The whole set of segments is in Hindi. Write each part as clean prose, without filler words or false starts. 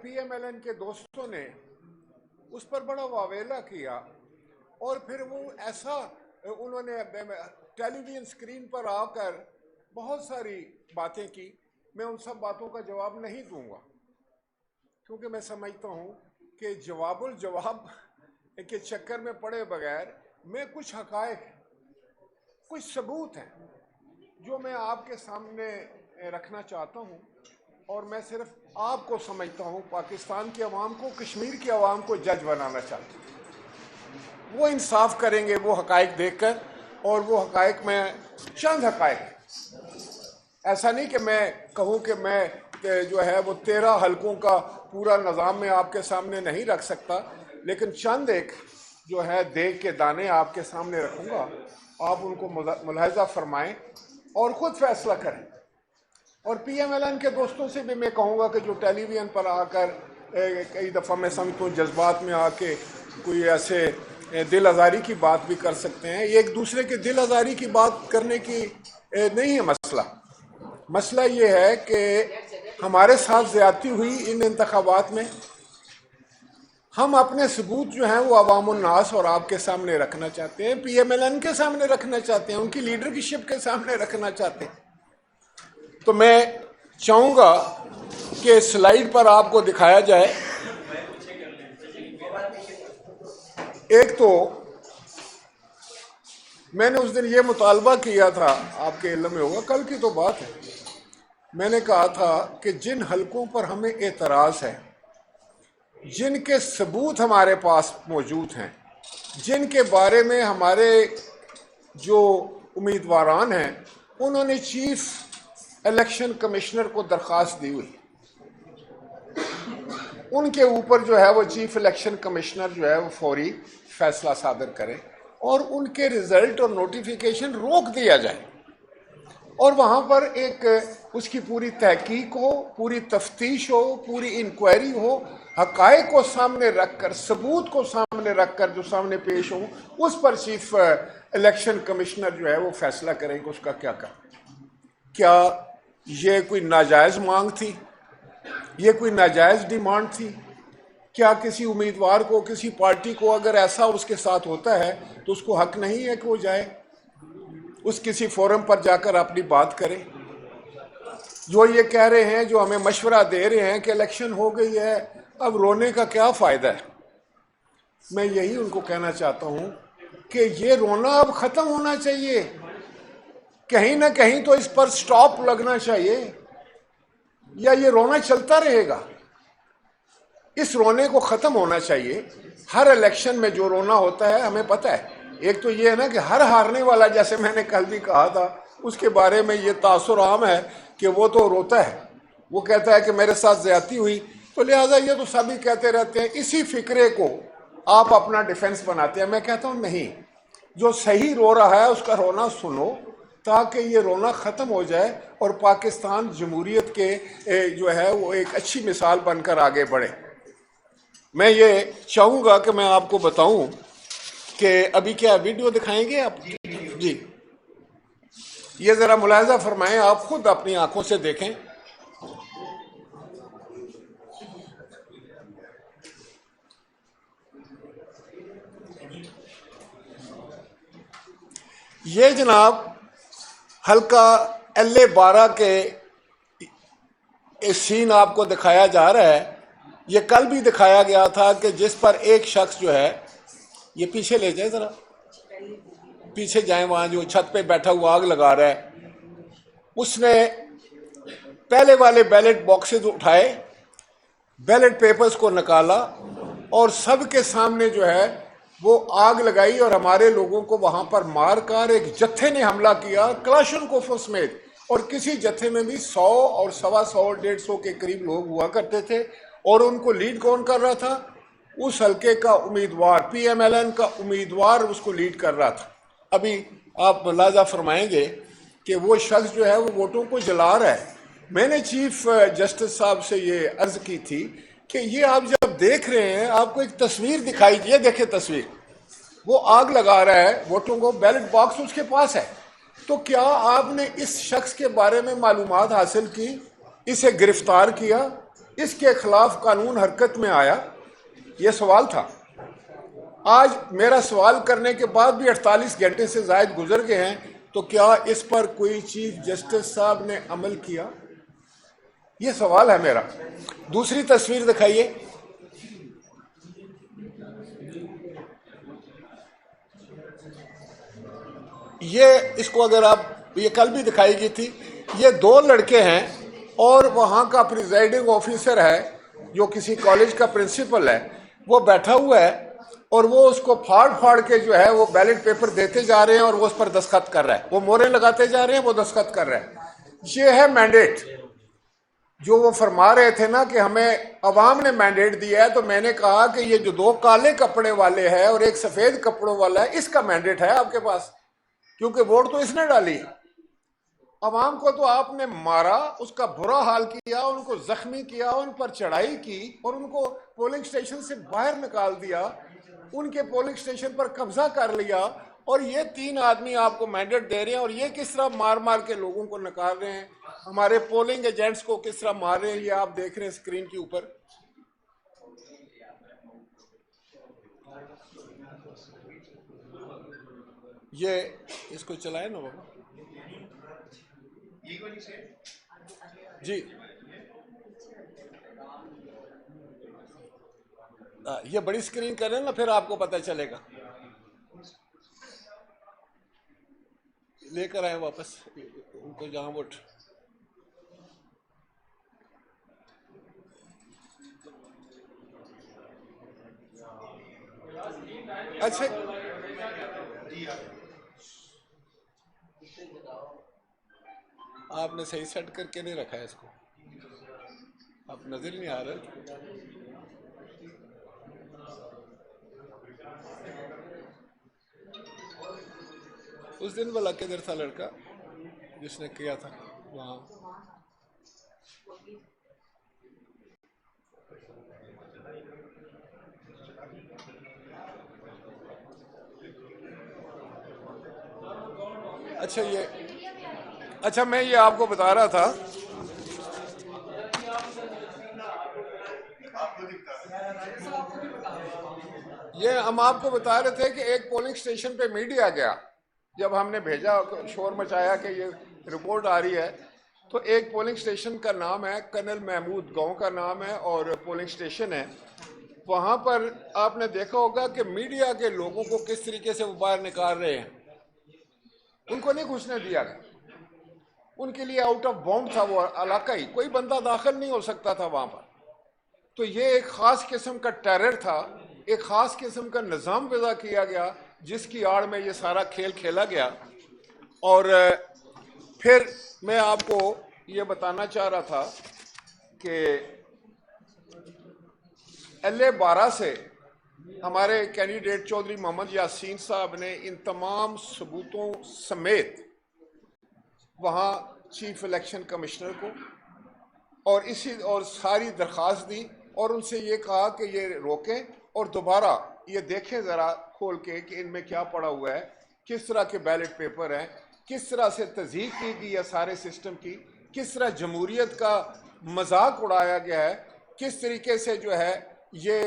पीएमएलएन के दोस्तों ने उस पर बड़ा वावेला किया और फिर वो ऐसा उन्होंने टेलीविजन स्क्रीन पर आकर बहुत सारी बातें की। मैं उन सब बातों का जवाब नहीं दूंगा क्योंकि मैं समझता हूं कि जवाबुल जवाब के चक्कर में पड़े बगैर मैं कुछ हकायक, कुछ सबूत हैं जो मैं आपके सामने रखना चाहता हूं और मैं सिर्फ आपको समझता हूं, पाकिस्तान की आवाम को, कश्मीर की आवाम को जज बनाना चाहता हूं। वो इंसाफ करेंगे वो हकायक देखकर, और वो हकायक में चंद हकायक, ऐसा नहीं कि मैं कहूं कि मैं जो है वो 13 हलकों का पूरा निज़ाम में आपके सामने नहीं रख सकता, लेकिन चंद एक जो है देख के दाने आपके सामने रखूंगा। आप उनको मुलाहिजा फरमाएं और ख़ुद फैसला करें। और पीएमएलएन के दोस्तों से भी मैं कहूँगा कि जो टेलीविज़न पर आकर कई दफ़ा मैं समझता हूँ जज्बात में आके कोई ऐसे दिल आज़ारी की बात भी कर सकते हैं, एक दूसरे के दिल आज़ारी की बात करने की नहीं है मसला। मसला ये है कि हमारे साथ ज़्यादती हुई इन इंतखाबात में। हम अपने सबूत जो हैं वो अवामुन्नास और आपके सामने रखना चाहते हैं, पीएमएलएन के सामने रखना चाहते हैं, उनकी लीडरशिप के सामने रखना चाहते हैं। तो मैं चाहूँगा कि स्लाइड पर आपको दिखाया जाए। एक तो मैंने उस दिन ये मुतालबा किया था, आपके इल्म में होगा, कल की तो बात है, मैंने कहा था कि जिन हलकों पर हमें एतराज़ है, जिनके सबूत हमारे पास मौजूद हैं, जिनके बारे में हमारे जो उम्मीदवारान हैं उन्होंने चीफ इलेक्शन कमिश्नर को दरख्वास्त दी हुई, उनके ऊपर जो है वो चीफ इलेक्शन कमिश्नर जो है वो फौरी फैसला सादर करे और उनके रिजल्ट और नोटिफिकेशन रोक दिया जाए और वहाँ पर एक उसकी पूरी तहकीक हो, पूरी तफ्तीश हो, पूरी इंक्वायरी हो, हकायक को सामने रखकर, सबूत को सामने रखकर जो सामने पेश हो, उस पर चीफ इलेक्शन कमिश्नर जो है वो फैसला करेंगे उसका क्या कर। क्या ये कोई नाजायज़ मांग थी? ये कोई नाजायज़ डिमांड थी? क्या किसी उम्मीदवार को, किसी पार्टी को अगर ऐसा उसके साथ होता है तो उसको हक नहीं है कि वो जाए उस किसी फोरम पर जाकर अपनी बात करें? जो ये कह रहे हैं, जो हमें मशवरा दे रहे हैं कि इलेक्शन हो गई है, अब रोने का क्या फ़ायदा है? मैं यही उनको कहना चाहता हूँ कि ये रोना अब ख़त्म होना चाहिए, कहीं ना कहीं तो इस पर स्टॉप लगना चाहिए, या ये रोना चलता रहेगा? इस रोने को ख़त्म होना चाहिए। हर इलेक्शन में जो रोना होता है हमें पता है, एक तो ये है ना कि हर हारने वाला, जैसे मैंने कल भी कहा था, उसके बारे में ये तासुर आम है कि वो तो रोता है, वो कहता है कि मेरे साथ ज़्यादती हुई, तो लिहाजा ये तो सभी कहते रहते हैं, इसी फिक्रे को आप अपना डिफेंस बनाते हैं। मैं कहता हूँ नहीं, जो सही रो रहा है उसका रोना सुनो ताकि ये रोना ख़त्म हो जाए और पाकिस्तान जमहूरियत के जो है वो एक अच्छी मिसाल बनकर आगे बढ़े। मैं ये चाहूँगा कि मैं आपको बताऊँ कि अभी क्या वीडियो दिखाएंगे आप जी, ये ज़रा मुलाहिजा फरमाएं, आप खुद अपनी आंखों से देखें। ये जनाब हल्का LA-12 के सीन आपको दिखाया जा रहा है। ये कल भी दिखाया गया था कि जिस पर एक शख्स जो है, ये पीछे ले जाए ज़रा, पीछे जाएं, वहाँ जो छत पे बैठा हुआ आग लगा रहा है, उसने पहले वाले बैलेट बॉक्सेस उठाए, बैलेट पेपर्स को निकाला और सबके सामने जो है वो आग लगाई और हमारे लोगों को वहाँ पर मार कर एक जत्थे ने हमला किया क्लाशनकोफ समेत, और किसी जत्थे में भी 100 और 125 150 के करीब लोग हुआ करते थे। और उनको लीड कौन कर रहा था? उस हल्के का उम्मीदवार, पीएमएलएन का उम्मीदवार उसको लीड कर रहा था। अभी आप मुलाजा फरमाएंगे कि वो शख्स जो है वो वोटों को जला रहा है। मैंने चीफ जस्टिस साहब से ये अर्ज की थी कि ये आप जब देख रहे हैं, आपको एक तस्वीर दिखाई, ये देखे तस्वीर, वो आग लगा रहा है वोटों को, बैलेट बॉक्स उसके पास है, तो क्या आपने इस शख्स के बारे में मालूमात हासिल की, इसे गिरफ्तार किया? इसके खिलाफ कानून हरकत में आया? यह सवाल था। आज मेरा सवाल करने के बाद भी 48 घंटे से ज्यादा गुजर गए हैं, तो क्या इस पर कोई चीफ जस्टिस साहब ने अमल किया? यह सवाल है मेरा। दूसरी तस्वीर दिखाइए। ये इसको अगर आप, ये कल भी दिखाई गई थी, ये दो लड़के हैं और वहां का प्रिजाइडिंग ऑफिसर है जो किसी कॉलेज का प्रिंसिपल है, वो बैठा हुआ है और वो उसको फाड़ फाड़ के जो है वो बैलेट पेपर देते जा रहे हैं और वो उस पर दस्तखत कर रहा है, वो मोहरें लगाते जा रहे हैं, वो दस्तखत कर रहा है। ये है मैंडेट जो वो फरमा रहे थे ना कि हमें अवाम ने मैंडेट दिया है। तो मैंने कहा कि ये जो दो काले कपड़े वाले हैं और एक सफेद कपड़ों वाला है, इसका मैंडेट है आपके पास, क्योंकि वोट तो इसने डाली। अवाम को तो आपने मारा, उसका बुरा हाल किया, उनको जख्मी किया, उन पर चढ़ाई की और उनको पोलिंग स्टेशन से बाहर निकाल दिया, उनके पोलिंग स्टेशन पर कब्जा कर लिया, और ये तीन आदमी आपको मैंडेट दे रहे हैं और ये किस तरह मार मार के लोगों को निकाल रहे हैं, हमारे पोलिंग एजेंट्स को किस तरह मार रहे हैं, ये आप देख रहे हैं स्क्रीन के ऊपर। ये इसको चलाए ना बाबा जी। ये बड़ी स्क्रीन करें ना, फिर आपको पता चलेगा। लेकर आए वापस उनको जहां वोट। अच्छा, आपने सही सेट करके नहीं रखा है इसको, आप नजर नहीं आ रहा। उस दिन वाला किधर था लड़का जिसने किया था वहां? अच्छा, अच्छा मैं ये आपको बता रहा था, ये हम आपको बता रहे थे कि एक पोलिंग स्टेशन पे मीडिया गया, जब हमने भेजा शोर मचाया कि ये रिपोर्ट आ रही है, तो एक पोलिंग स्टेशन का नाम है कर्नल महमूद, गांव का नाम है और पोलिंग स्टेशन है। वहां पर आपने देखा होगा कि मीडिया के लोगों को किस तरीके से वो बाहर निकाल रहे हैं, उनको नहीं घुसने दिया गया, उनके लिए आउट ऑफ बाउंड था वो इलाका ही, कोई बंदा दाखिल नहीं हो सकता था वहां पर। तो ये एक खास किस्म का टेरर था, एक खास किस्म का निज़ाम पैदा किया गया जिसकी आड़ में ये सारा खेल खेला गया। और फिर मैं आपको ये बताना चाह रहा था कि LA 12 से हमारे कैंडिडेट चौधरी मोहम्मद यासीन साहब ने इन तमाम सबूतों समेत वहाँ चीफ इलेक्शन कमिश्नर को और सारी दरख्वास्त दी और उनसे ये कहा कि ये रोकें और दोबारा ये देखें ज़रा खोल के कि इनमें क्या पड़ा हुआ है, किस तरह के बैलेट पेपर हैं, किस तरह से तज़यीक़ की गई है सारे सिस्टम की, किस तरह जमहूरियत का मजाक उड़ाया गया है, किस तरीके से जो है ये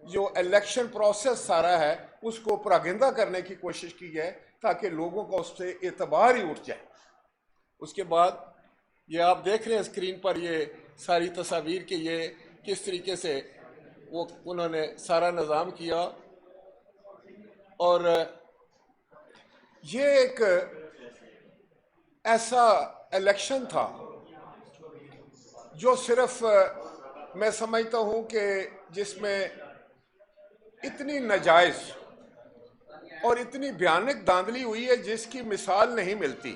जो इलेक्शन प्रोसेस सारा है उसको प्रागंदा करने की कोशिश की है ताकि लोगों का उससे एतबार ही उठ जाए। उसके बाद ये आप देख रहे हैं स्क्रीन पर ये सारी तस्वीर कि ये किस तरीके से वो उन्होंने सारा निज़ाम किया। और ये एक ऐसा इलेक्शन था जो सिर्फ मैं समझता हूँ कि जिसमें इतनी नाजायज़ और इतनी भयानक धांधली हुई है जिसकी मिसाल नहीं मिलती।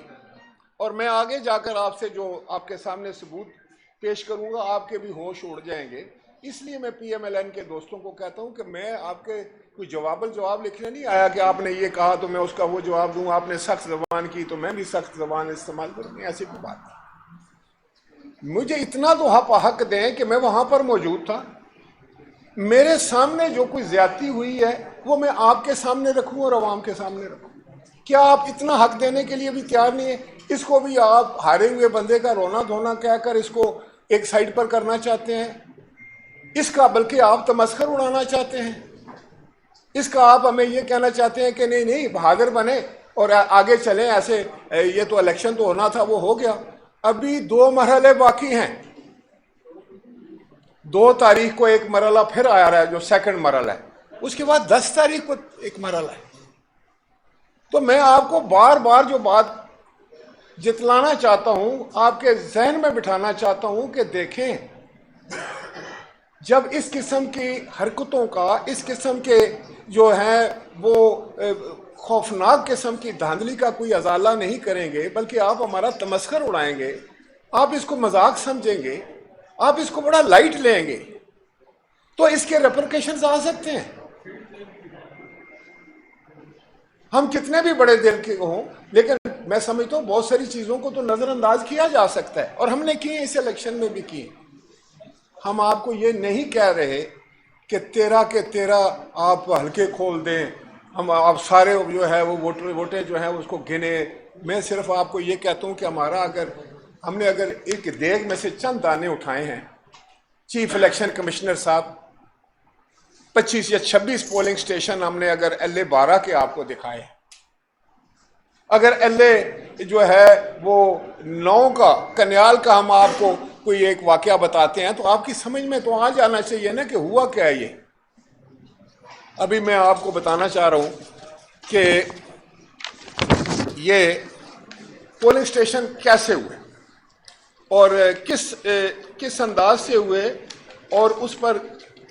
और मैं आगे जाकर आपसे जो आपके सामने सबूत पेश करूंगा आपके भी होश उड़ जाएंगे। इसलिए मैं PMLN के दोस्तों को कहता हूं कि मैं आपके कोई जवाब लिखने नहीं आया कि आपने ये कहा तो मैं उसका वो जवाब दूं, आपने सख्त ज़बान की तो मैं भी सख्त ज़बान इस्तेमाल करूँ, ऐसी कोई बात नहीं। मुझे इतना तो हक दें कि मैं वहां पर मौजूद था, मेरे सामने जो कोई ज्यादती हुई है वो मैं आपके सामने रखूं और अवाम के सामने रखूं। क्या आप इतना हक देने के लिए भी तैयार नहीं है? इसको भी आप हारे हुए बंदे का रोना धोना कहकर इसको एक साइड पर करना चाहते हैं। इसका बल्कि आप तमस्खर उड़ाना चाहते हैं, इसका आप हमें ये कहना चाहते हैं कि नहीं नहीं बहादुर बने और आगे चलें ऐसे, ये तो इलेक्शन तो होना था वो हो गया। अभी 2 मरहले बाकी हैं। 2 तारीख को एक मरहला फिर आ रहा है जो सेकंड मरहला है, उसके बाद 10 तारीख को एक मरहला है। तो मैं आपको बार बार जो बात जितलाना चाहता हूं, आपके जहन में बिठाना चाहता हूं कि देखें, जब इस किस्म की हरकतों का, इस किस्म के जो है वो खौफनाक किस्म की धांधली का कोई अजाला नहीं करेंगे, बल्कि आप हमारा तमस्खर उड़ाएंगे, आप इसको मजाक समझेंगे, आप इसको बड़ा लाइट लेंगे, तो इसके रेपरकशंस आ सकते हैं। हम कितने भी बड़े दिल के हों, लेकिन मैं समझता हूं बहुत सारी चीजों को तो नजरअंदाज किया जा सकता है, और हमने किए, इस इलेक्शन में भी किए। हम आपको ये नहीं कह रहे कि 13 के 13 आप हल्के खोल दें, हम आप सारे जो है वो वोटें जो है उसको गिने। मैं सिर्फ आपको ये कहता हूं कि हमारा हमने अगर एक देग में से चंद दाने उठाए हैं, चीफ इलेक्शन कमिश्नर साहब 25 या 26 पोलिंग स्टेशन हमने अगर LA 12 के आपको दिखाए, अगर LA जो है वो 9 का कन्याल का हम आपको कोई एक वाकया बताते हैं, तो आपकी समझ में तो आ जाना चाहिए ना कि हुआ क्या है ये। अभी मैं आपको बताना चाह रहा हूं कि ये पोलिंग स्टेशन कैसे हुए और किस अंदाज से हुए और उस पर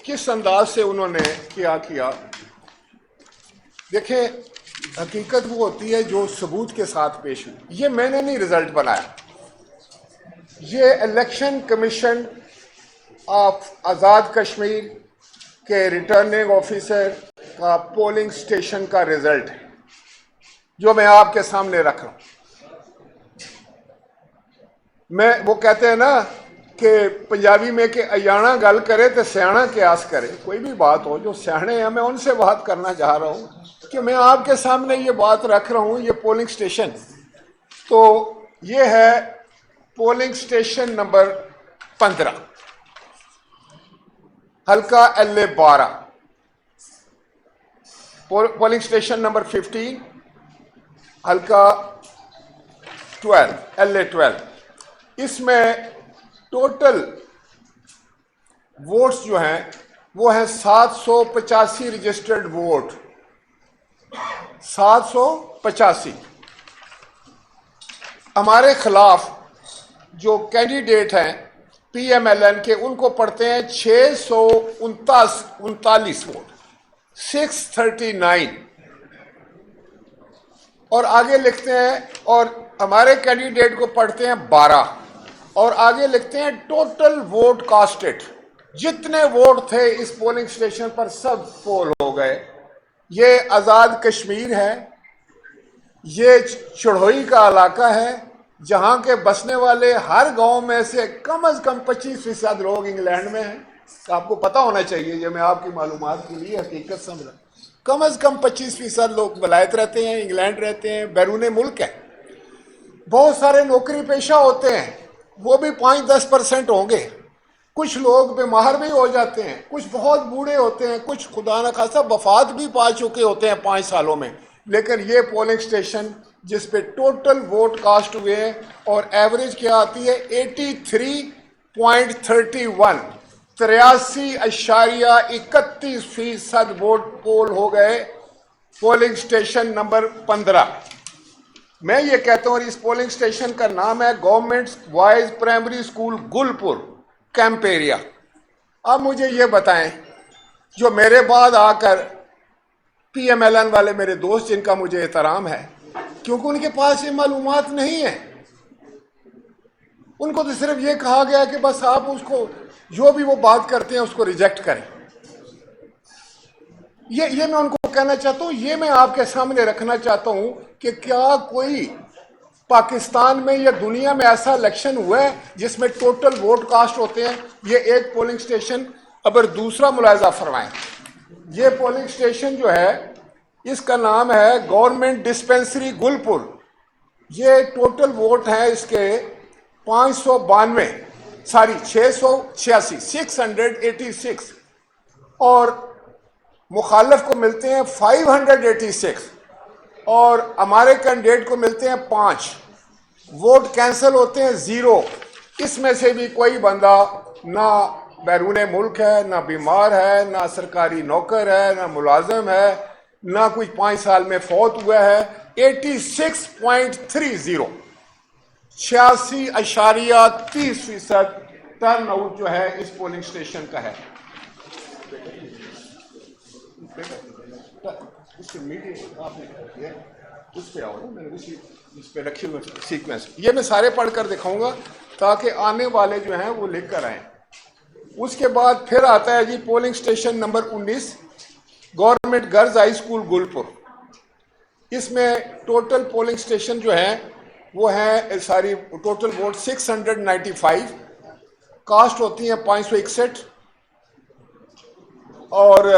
किस अंदाज से उन्होंने क्या किया। देखें, हकीकत वो होती है जो सबूत के साथ पेश हुई। ये मैंने नहीं रिजल्ट बनाया, ये election commission of Azad Kashmir के रिटर्निंग ऑफिसर का पोलिंग स्टेशन का रिजल्ट है जो मैं आपके सामने रख रहा हूं। मैं वो कहते हैं ना कि पंजाबी में कि अयाना गल करे तो सियाना क्यास करे। कोई भी बात हो, जो सियाने हैं मैं उनसे बात करना चाह रहा हूं कि मैं आपके सामने ये बात रख रहा हूं। ये पोलिंग स्टेशन, तो ये है पोलिंग स्टेशन नंबर 15, हल्का LA 12, पोलिंग स्टेशन नंबर 15, हल्का 12, LA 12। इसमें टोटल वोट्स जो हैं वो है 785 रजिस्टर्ड वोट, 785। हमारे खिलाफ जो कैंडिडेट हैं PMLN के, उनको पड़ते हैं 639 वोट, 639। और आगे लिखते हैं, और हमारे कैंडिडेट को पड़ते हैं 12, और आगे लिखते हैं टोटल वोट कास्टेड। जितने वोट थे इस पोलिंग स्टेशन पर सब पोल हो गए। ये आज़ाद कश्मीर है, ये चढ़ोई का इलाका है जहां के बसने वाले हर गांव में से कम 25% लोग इंग्लैंड में हैं। तो आपको पता होना चाहिए, ये मैं आपकी मालूमात के लिए हकीकत समझ रहा हूं, कम 25% लोग वलायत रहते हैं, इंग्लैंड रहते हैं, बैरून मुल्क है। बहुत सारे नौकरी पेशा होते हैं, वो भी 5-10% होंगे। कुछ लोग बीमार भी हो जाते हैं, कुछ बहुत बूढ़े होते हैं, कुछ खुदा न खासा वफात भी पा चुके होते हैं 5 सालों में। लेकिन ये पोलिंग स्टेशन जिस पे टोटल वोट कास्ट हुए हैं और एवरेज क्या आती है 83.31, 83.31% वोट पोल हो गए पोलिंग स्टेशन नंबर 15। मैं ये कहता हूँ, इस पोलिंग स्टेशन का नाम है government boys primary school Gulpur, camp area. अब मुझे ये बताएं, जो मेरे बाद आकर PMLN वाले मेरे दोस्त, जिनका मुझे एहतराम है, क्योंकि उनके पास ये मालूमात नहीं है, उनको तो सिर्फ ये कहा गया कि बस आप उसको जो भी वो बात करते हैं उसको रिजेक्ट करें। ये मैं उनको कहना चाहता हूं, ये मैं आपके सामने रखना चाहता हूं कि क्या कोई पाकिस्तान में या दुनिया में ऐसा इलेक्शन हुआ है जिसमें टोटल वोट कास्ट होते हैं। ये एक पोलिंग स्टेशन। अगर दूसरा मुलायजा फरमाएं, ये पोलिंग स्टेशन जो है इसका नाम है गवर्नमेंट डिस्पेंसरी गुलपुर। ये टोटल वोट हैं इसके 592, सॉरी 686, 686, और मुखालिफ को मिलते हैं 586, और हमारे कैंडिडेट को मिलते हैं 5। वोट कैंसिल होते हैं 0। इसमें से भी कोई बंदा ना बैरून मुल्क है, ना बीमार है, ना सरकारी नौकर है, ना मुलाजिम है, ना कोई 5 साल में फौत हुआ है। 86.30, 86.30% टर्न आउट जो है इस पोलिंग स्टेशन का है। उस पे आओ ना, मैंने इस पे रखी हुई सीक्वेंस, ये मैं सारे पढ़कर दिखाऊंगा ताकि आने वाले जो हैं वो लिख कर आए। उसके बाद फिर आता है जी polling station number 19, government girls high school Gulpur. इसमें टोटल पोलिंग स्टेशन जो है वो है सारी टोटल वोट 695, कास्ट होती है 561, और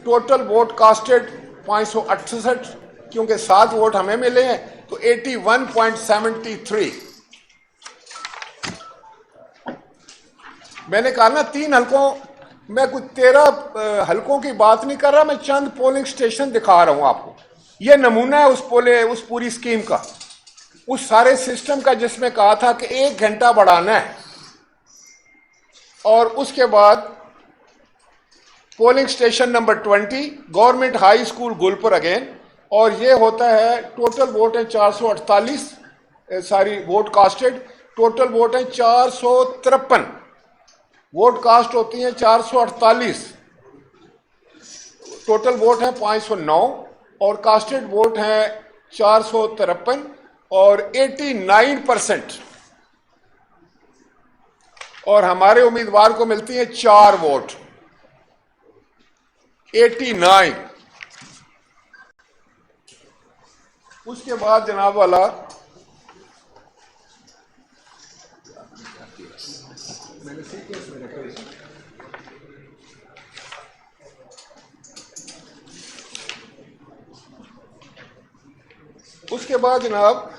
टोटल वोट कास्टेड 568, क्योंकि 7 वोट हमें मिले हैं तो 81.73। मैंने कहा ना 3 हलकों, मैं कुछ 13 हलकों की बात नहीं कर रहा, मैं चंद पोलिंग स्टेशन दिखा रहा हूं आपको। यह नमूना है उस पूरी स्कीम का, उस सारे सिस्टम का जिसमें कहा था कि 1 घंटा बढ़ाना है। और उसके बाद polling station number 20, government high school Gulpur again, और ये होता है टोटल वोट है 448, सारी वोट कास्टेड, टोटल वोट है 453, वोट कास्ट होती हैं 448, टोटल वोट है 509, और कास्टेड वोट है 453, और 89%। और हमारे उम्मीदवार को मिलती है 4 वोट, 89। उसके बाद जनाब वाला मैंने सीक्वेंस में रखा है। उसके बाद जनाब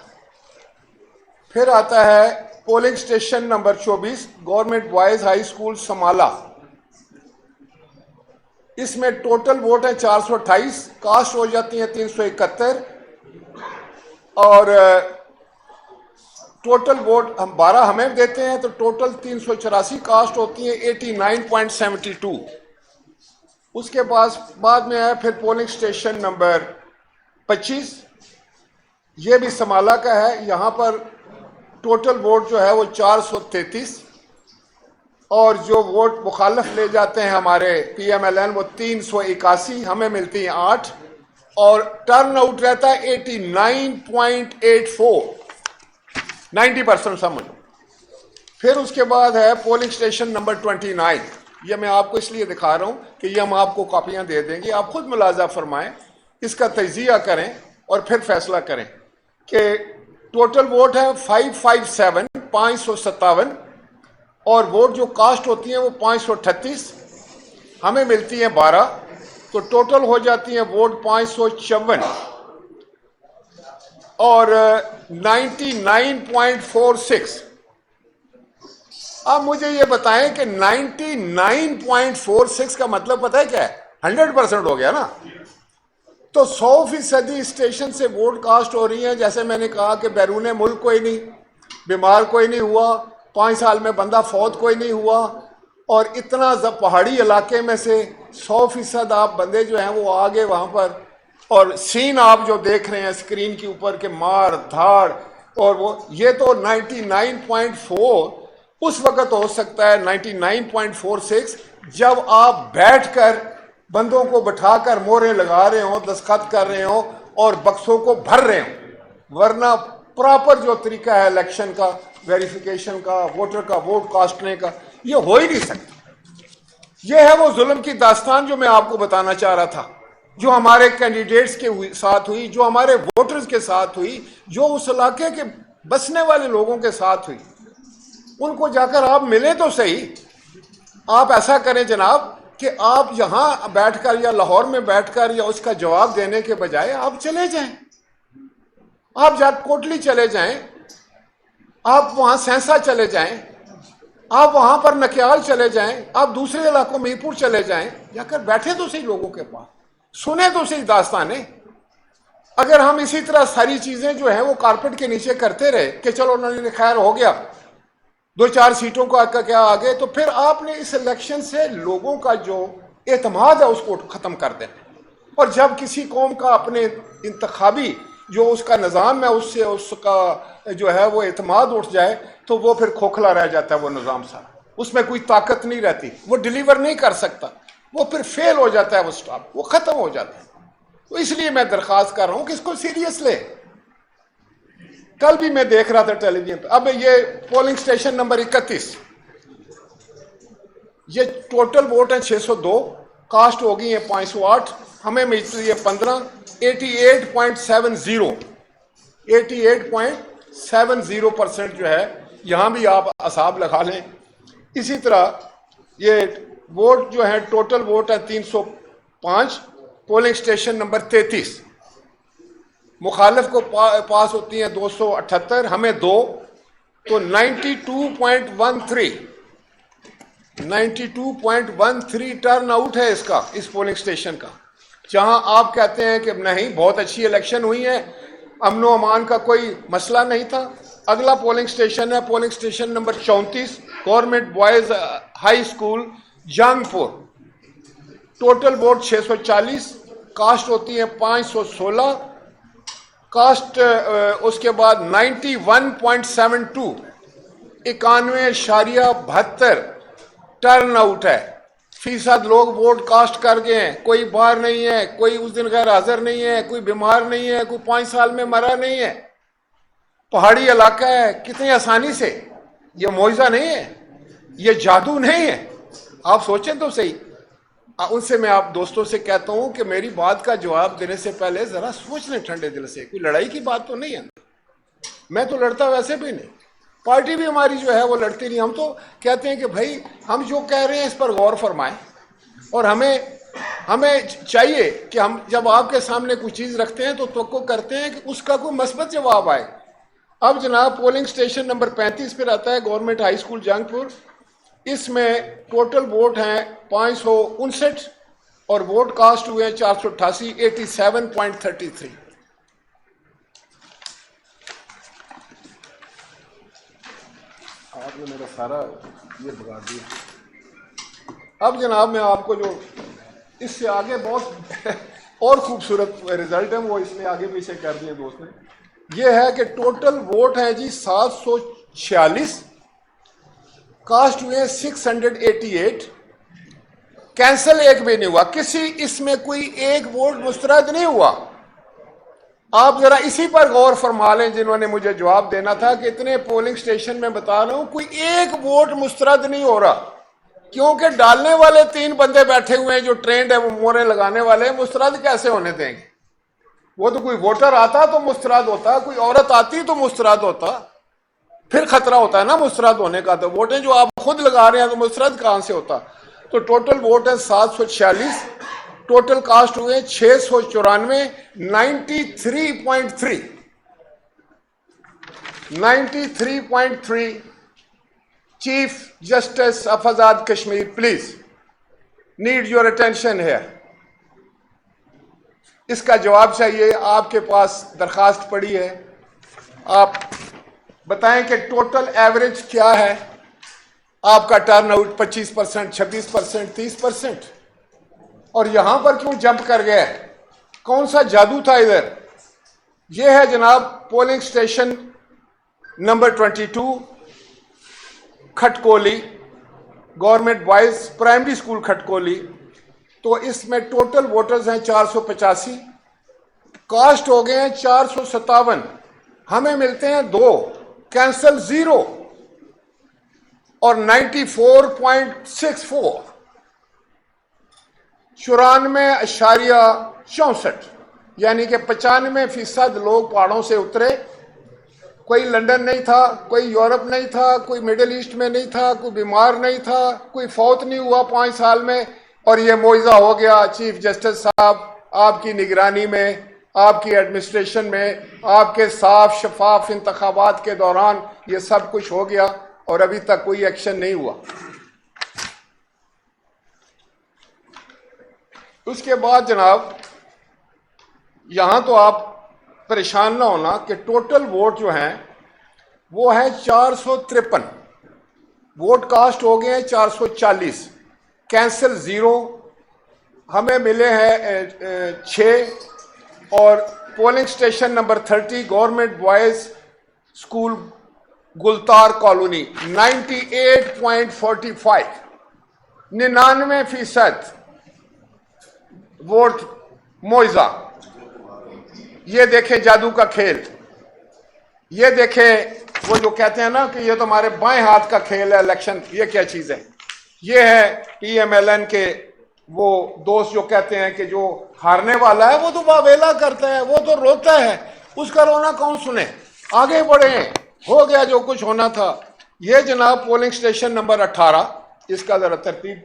फिर आता है polling station number 24, government boys high school Samala. इसमें टोटल वोट है 428, कास्ट हो जाती है 371, और टोटल वोट हम 12 हमें देते हैं तो टोटल 384, कास्ट होती है 89.72। उसके बाद में है फिर पोलिंग स्टेशन नंबर 25, ये भी समाला का है। यहाँ पर टोटल वोट जो है वो 433, और जो वोट मुखालिफ ले जाते हैं हमारे PMLN वो 381, हमें मिलती है 8, और टर्न आउट रहता है 89.84, 90% समझ। फिर उसके बाद है पोलिंग स्टेशन नंबर 29, ये मैं आपको इसलिए दिखा रहा हूं कि ये हम आपको कॉपियां दे देंगे, आप खुद मुलाजा फरमाएं, इसका तजिया करें और फिर फैसला करें कि टोटल वोट है 557, 557, और वोट जो कास्ट होती है वो 538, हमें मिलती है 12, तो टोटल हो जाती है वोट 554, और 99.46। अब मुझे ये बताएं कि 99.46 का मतलब पता है क्या है? 100% हो गया ना। तो 100% स्टेशन से वोट कास्ट हो रही है। जैसे मैंने कहा कि बैरून मुल्क कोई नहीं, बीमार कोई नहीं हुआ, 5 साल में बंदा फौत कोई नहीं हुआ, और इतना पहाड़ी इलाके में से 100% आप बंदे जो हैं वो आगे वहां पर, और सीन आप जो देख रहे हैं स्क्रीन के ऊपर के मार धाड़, और वो ये तो 99.4 उस वक्त हो सकता है, 99.46 जब आप बैठकर बंदों को बिठाकर मोहरें लगा रहे हो, दस्तखत कर रहे हो और बक्सों को भर रहे हो। वरना प्रॉपर जो तरीका है इलेक्शन का, वेरिफिकेशन का, वोटर का वोट कास्टने का, ये हो ही नहीं सकता। ये है वो जुल्म की दास्तान जो मैं आपको बताना चाह रहा था, जो हमारे कैंडिडेट्स के साथ हुई, जो हमारे वोटर्स के साथ हुई, जो उस इलाके के बसने वाले लोगों के साथ हुई। उनको जाकर आप मिले तो सही। आप ऐसा करें जनाब कि आप यहां बैठकर या लाहौर में बैठकर या उसका जवाब देने के बजाय आप चले जाएं, आप कोटली चले जाएं, आप वहां सहसा चले जाएं, आप वहां पर नक्याल चले जाएं, आप दूसरे इलाकों मीरपुर चले जाएं, जाकर बैठे तो सही लोगों के पास, सुने तो सही दास्तानें। अगर हम इसी तरह सारी चीजें जो है वो कारपेट के नीचे करते रहे कि चलो उन्होंने खैर हो गया, 2-4 सीटों को क्या आगे, तो फिर आपने इस इलेक्शन से लोगों का जो एतमाद है उसको खत्म कर देना। और जब किसी कौम का अपने इंतखाबी जो उसका निज़ाम है उससे उसका जो है वो एतमाद उठ जाए तो वो फिर खोखला रह जाता है, वो निज़ाम सारा, उसमें कोई ताकत नहीं रहती, वो डिलीवर नहीं कर सकता, वो फिर फेल हो जाता है, वो स्टॉप, वो खत्म हो जाता है। तो इसलिए मैं दरख्वास्त कर रहा हूं कि इसको सीरियस ले। कल भी मैं देख रहा था टेलीविजन पर, अब ये पोलिंग स्टेशन नंबर 31, ये टोटल वोट है 602, कास्ट हो गई है 508, हमें मिलती है 15, 88.70% जो है, यहां भी आप असाब लगा लें। इसी तरह ये वोट जो है टोटल वोट है 305, पोलिंग स्टेशन नंबर 33, मुखालिफ को पास होती हैं 278, हमें 2, तो 92.13 टर्न आउट है इसका, इस पोलिंग स्टेशन का। जहां आप कहते हैं कि नहीं बहुत अच्छी इलेक्शन हुई है, अमनो अमान का कोई मसला नहीं था। अगला पोलिंग स्टेशन है polling station number 34, government boys high school Jangpur, total vote 640, cast होती है 516, कास्ट उसके बाद 91.72, 91.72 टर्न आउट है, फीसद लोग वोट कास्ट कर गए हैं, कोई बाहर नहीं है, कोई उस दिन गैर हाजिर नहीं है, कोई बीमार नहीं है, कोई 5 साल में मरा नहीं है। पहाड़ी इलाका है, कितनी आसानी से, ये मुआवजा नहीं है, ये जादू नहीं है। आप सोचें तो सही। उनसे मैं आप दोस्तों से कहता हूं कि मेरी बात का जवाब देने से पहले जरा सोच लें ठंडे दिल से, कोई लड़ाई की बात तो नहीं है। मैं तो लड़ता वैसे भी नहीं, पार्टी भी हमारी जो है वो लड़ती नहीं। हम तो कहते हैं कि भाई हम जो कह रहे हैं इस पर गौर फरमाएं, और हमें चाहिए कि हम जब आपके सामने कोई चीज़ रखते हैं तो तवक्को करते हैं कि उसका कोई मस्बत जवाब आए। अब जनाब पोलिंग स्टेशन नंबर 35 पर आता है गवर्नमेंट हाई स्कूल जंगपुर, इसमें टोटल वोट हैं 559 और वोट कास्ट हुए हैं 488, 87.33। आपने मेरा सारा ये बिगाड़ दिया। अब जनाब मैं आपको जो इससे आगे बहुत और खूबसूरत रिजल्ट है वो इसमें आगे पीछे कर दिए दोस्त ने। ये है कि टोटल वोट है जी 746, कास्ट हुए 688, कैंसिल एक भी नहीं हुआ, किसी इसमें कोई एक वोट मुस्तरद नहीं हुआ। आप जरा इसी पर गौर फरमा लें जिन्होंने मुझे जवाब देना था कि इतने पोलिंग स्टेशन में बता रहा हूं कोई एक वोट मुस्तरद नहीं हो रहा, क्योंकि डालने वाले 3 बंदे बैठे हुए हैं जो ट्रेंड है, वो मोहरें लगाने वाले, मुस्तरद कैसे होने देंगे? वो तो कोई वोटर आता तो मुस्तरद होता, कोई औरत आती तो मुस्तरद होता, फिर खतरा होता है ना मुस्तरद होने का। तो वोटें जो आप खुद लगा रहे हैं तो मुस्तरद कहां से होता? तो टोटल वोट है 746, टोटल कास्ट हुए 694, 93.3। Chief justice of Azad Kashmir, please need your attention है, इसका जवाब चाहिए। आपके पास दरखास्त पड़ी है, आप बताएं कि टोटल एवरेज क्या है आपका टर्न आउट, 25%, 26%, 30%, और यहां पर क्यों जंप कर गया? कौन सा जादू था इधर? यह है जनाब polling station number 22, Khatkoli, government boys primary school Khatkoli. तो इसमें टोटल वोटर्स हैं 485, कास्ट हो गए हैं 457, हमें मिलते हैं 2, कैंसल 0 और 94.64, 94.64, यानी कि 95% लोग पहाड़ों से उतरे। कोई लंदन नहीं था, कोई यूरोप नहीं था, कोई मिडिल ईस्ट में नहीं था, कोई बीमार नहीं था, कोई फौत नहीं हुआ 5 साल में, और ये मुआवजा हो गया। चीफ जस्टिस साहब आपकी निगरानी में, आपकी एडमिनिस्ट्रेशन में, आपके साफ शफाफ इंतखाबात के दौरान ये सब कुछ हो गया। और अभी तक कोई एक्शन नहीं हुआ। उसके बाद जनाब यहां तो आप परेशान ना होना कि टोटल वोट जो हैं वो है 453, वोट कास्ट हो गए हैं 440, कैंसिल 0, हमें मिले हैं 6, और polling station number 30 government boys school Gultar colony 98.45, 99% vote मोइजा। ये देखे जादू का खेल, ये देखे वो जो कहते हैं ना कि ये तो हमारे बाएं हाथ का खेल है इलेक्शन, ये क्या चीज है? ये है PMLN के वो दोस्त जो कहते हैं कि जो हारने वाला है वो तो वावेला करता है, वो तो रोता है, उसका रोना कौन सुने? आगे बढ़े, हो गया जो कुछ होना था। ये जनाब पोलिंग स्टेशन नंबर 18, इसका जरा तरतीब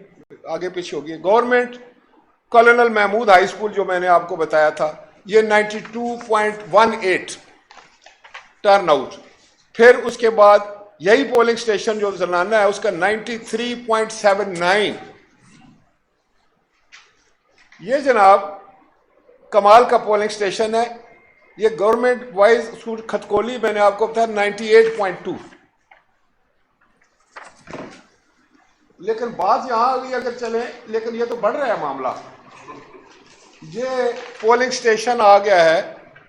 आगे पीछे होगी। Government Colonel Mahmood High School जो मैंने आपको बताया था, ये 92.18 टर्न आउट। फिर उसके बाद यही पोलिंग स्टेशन जो जनाना है उसका 93.79। ये जनाब कमाल का पोलिंग स्टेशन है। ये गवर्नमेंट बॉयज स्कूल खतकोली मैंने आपको बताया 98.2। लेकिन बात यहां अभी अगर चले, लेकिन ये तो बढ़ रहा है मामला। ये पोलिंग स्टेशन आ गया है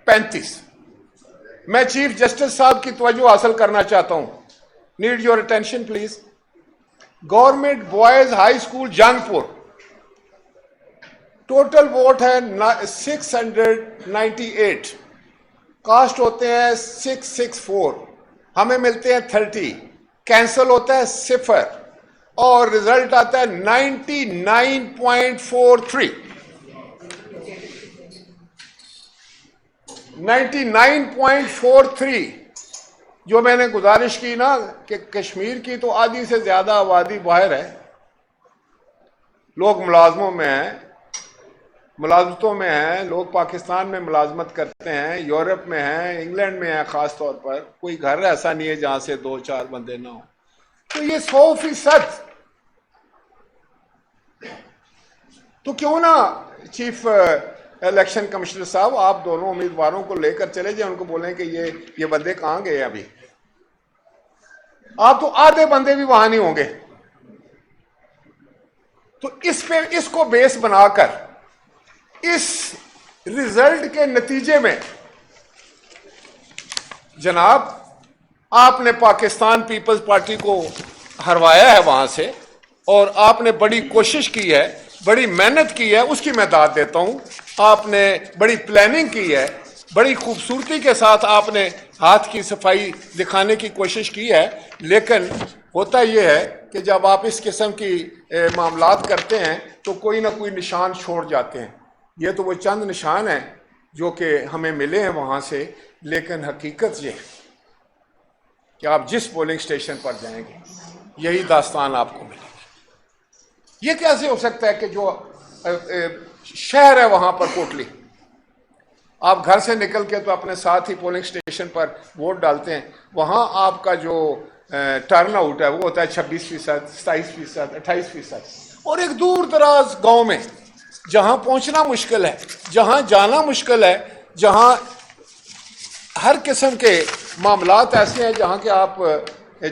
35। मैं चीफ जस्टिस साहब की तवज्जो हासिल करना चाहता हूं, need your attention please. Government boys high school Jangpur, total vote है 698, कास्ट होते हैं 664, हमें मिलते हैं 30, कैंसिल होता है 0 और रिजल्ट आता है 99.43। 99.43। जो मैंने गुजारिश की ना कि कश्मीर की तो आधी से ज्यादा आबादी बाहर है, लोग मुलाजमों में हैं, मुलाजमतों में हैं, लोग पाकिस्तान में मुलाजमत करते हैं, यूरोप में हैं, इंग्लैंड में हैं, खास तौर पर कोई घर ऐसा नहीं है जहां से 2-4 बंदे ना हो। तो ये 100%। तो क्यों ना चीफ इलेक्शन कमिश्नर साहब आप दोनों उम्मीदवारों को लेकर चले जाए, उनको बोलें कि ये बंदे कहां गए अभी? आप तो आधे बंदे भी वहां नहीं होंगे। तो इसको बेस बनाकर इस रिजल्ट के नतीजे में जनाब आपने पाकिस्तान पीपल्स पार्टी को हरवाया है वहां से, और आपने बड़ी कोशिश की है, बड़ी मेहनत की है, उसकी मैं दाद देता हूं। आपने बड़ी प्लानिंग की है, बड़ी खूबसूरती के साथ आपने हाथ की सफाई दिखाने की कोशिश की है। लेकिन होता यह है कि जब आप इस किस्म की मामलात करते हैं तो कोई ना कोई निशान छोड़ जाते हैं। ये तो वो चंद निशान हैं जो कि हमें मिले हैं वहां से, लेकिन हकीकत ये है कि आप जिस पोलिंग स्टेशन पर जाएंगे यही दास्तान आपको मिलेगी। ये कैसे हो सकता है कि जो शहर है वहां पर कोटली, आप घर से निकल के तो अपने साथ ही पोलिंग स्टेशन पर वोट डालते हैं, वहां आपका जो टर्न आउट है वो होता है 26%, 27%, 28%। और एक दूर दराज गांव में जहां पहुंचना मुश्किल है, जहां जाना मुश्किल है, जहां हर किस्म के मामलात ऐसे हैं जहां के आप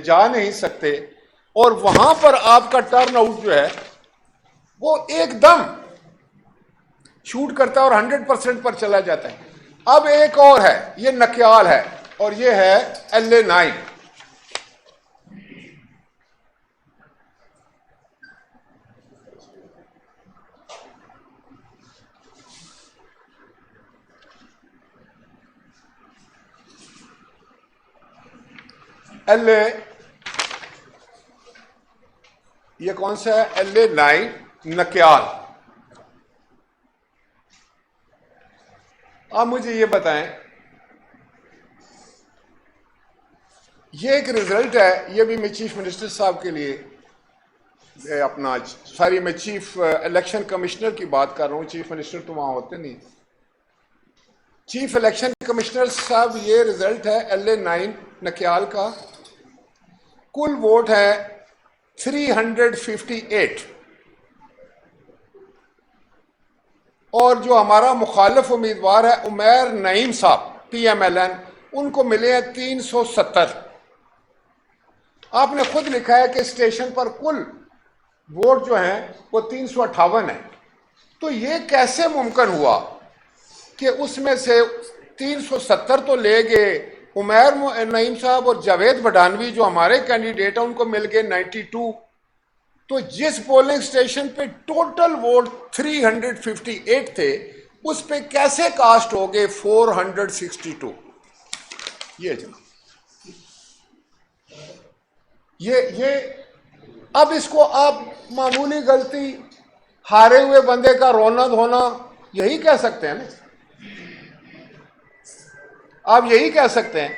जा नहीं सकते, और वहां पर आपका टर्न आउट जो है वो एकदम शूट करता है और 100% पर चला जाता है। अब एक और है, ये नक्याल है, और ये है LA9। ये कौन सा है? LA9 नक्याल। आप मुझे ये बताएं, ये एक रिजल्ट है, ये भी मैं चीफ मिनिस्टर साहब के लिए अपना, सॉरी मैं चीफ इलेक्शन कमिश्नर की बात कर रहा हूं, चीफ मिनिस्टर तो वहां होते नहीं। चीफ इलेक्शन कमिश्नर साहब, ये रिजल्ट है LA9 नक्याल का। कुल वोट है 358 और जो हमारा मुखालिफ उम्मीदवार है उमैर नईम साहब PMLN, उनको मिले हैं 370। आपने खुद लिखा है कि स्टेशन पर कुल वोट जो हैं वो 358 है। तो ये कैसे मुमकिन हुआ कि उसमें से 370 तो ले गए उमैर नईम साहब और जावेद बडानवी जो हमारे कैंडिडेट हैं उनको मिल गए 92। तो जिस पोलिंग स्टेशन पे टोटल वोट 358 थे उस पे कैसे कास्ट हो गए 462? ये जनाब, ये अब इसको आप मामूली गलती, हारे हुए बंदे का रोना धोना, यही कह सकते हैं ना, आप यही कह सकते हैं।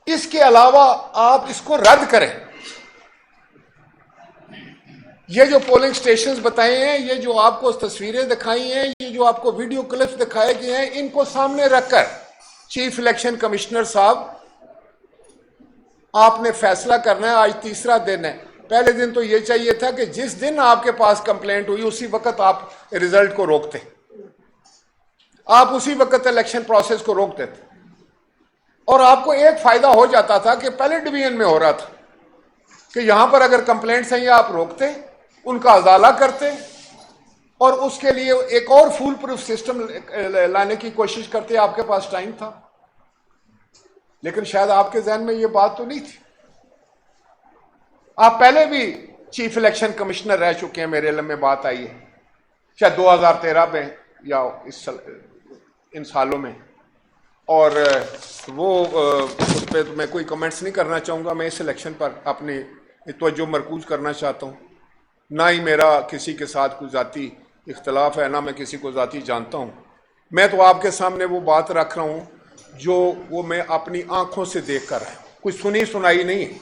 इसके अलावा आप इसको रद्द करें। ये जो पोलिंग स्टेशंस बताए हैं, ये जो आपको तस्वीरें दिखाई हैं, ये जो आपको वीडियो क्लिप्स दिखाए गए हैं, इनको सामने रखकर चीफ इलेक्शन कमिश्नर साहब आपने फैसला करना है। आज तीसरा दिन है। पहले दिन तो ये चाहिए था कि जिस दिन आपके पास कंप्लेंट हुई उसी वक्त आप रिजल्ट को रोकते, आप उसी वक्त इलेक्शन प्रोसेस को रोक देते और आपको एक फायदा हो जाता था कि पहले डिवीजन में हो रहा था कि यहां पर अगर कंप्लेंट्स हैं या आप रोकते, उनका अजाला करते और उसके लिए एक और फुल प्रूफ सिस्टम लाने की कोशिश करते। आपके पास टाइम था, लेकिन शायद आपके जहन में ये बात तो नहीं थी। आप पहले भी चीफ इलेक्शन कमिश्नर रह चुके हैं, मेरे इल्म में बात आई है शायद 2013 में या इन सालों में, और वो उस पर तो मैं कोई कमेंट्स नहीं करना चाहूँगा। मैं इस इलेक्शन पर अपनी तवज्जो मरकूज करना चाहता हूँ। ना ही मेरा किसी के साथ कोई ज़ाती इख्तलाफ है, ना मैं किसी को ज़ाती जानता हूँ। मैं तो आपके सामने वो बात रख रहा हूँ जो वो मैं अपनी आंखों से देख कर रहा हूँ। कुछ सुनी सुनाई नहीं है,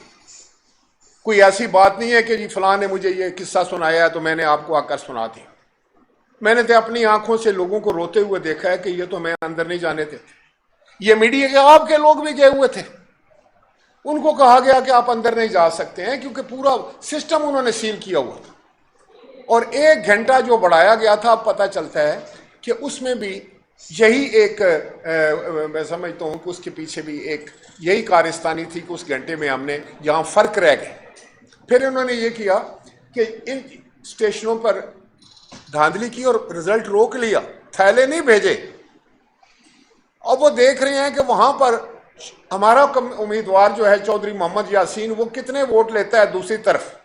कोई ऐसी बात नहीं है कि जी फलां ने मुझे ये किस्सा सुनाया है तो मैंने आपको आकर सुना दिया। मैंने तो अपनी आंखों से लोगों को रोते हुए देखा है कि ये तो मैं अंदर नहीं जाने देते। ये मीडिया के आपके लोग भी गए हुए थे, उनको कहा गया कि आप अंदर नहीं जा सकते हैं क्योंकि पूरा सिस्टम उन्होंने सील किया हुआ था। और 1 घंटा जो बढ़ाया गया था, अब पता चलता है कि उसमें भी यही एक मैं समझता हूँ कि उसके पीछे भी एक यही कारस्तानी थी कि उस घंटे में हमने जहाँ फर्क रह गए। फिर उन्होंने ये किया कि इन स्टेशनों पर धांधली की और रिजल्ट रोक लिया, थैले नहीं भेजे। अब वो देख रहे हैं कि वहां पर हमारा उम्मीदवार जो है चौधरी मोहम्मद यासीन, वो कितने वोट लेता है दूसरी तरफ,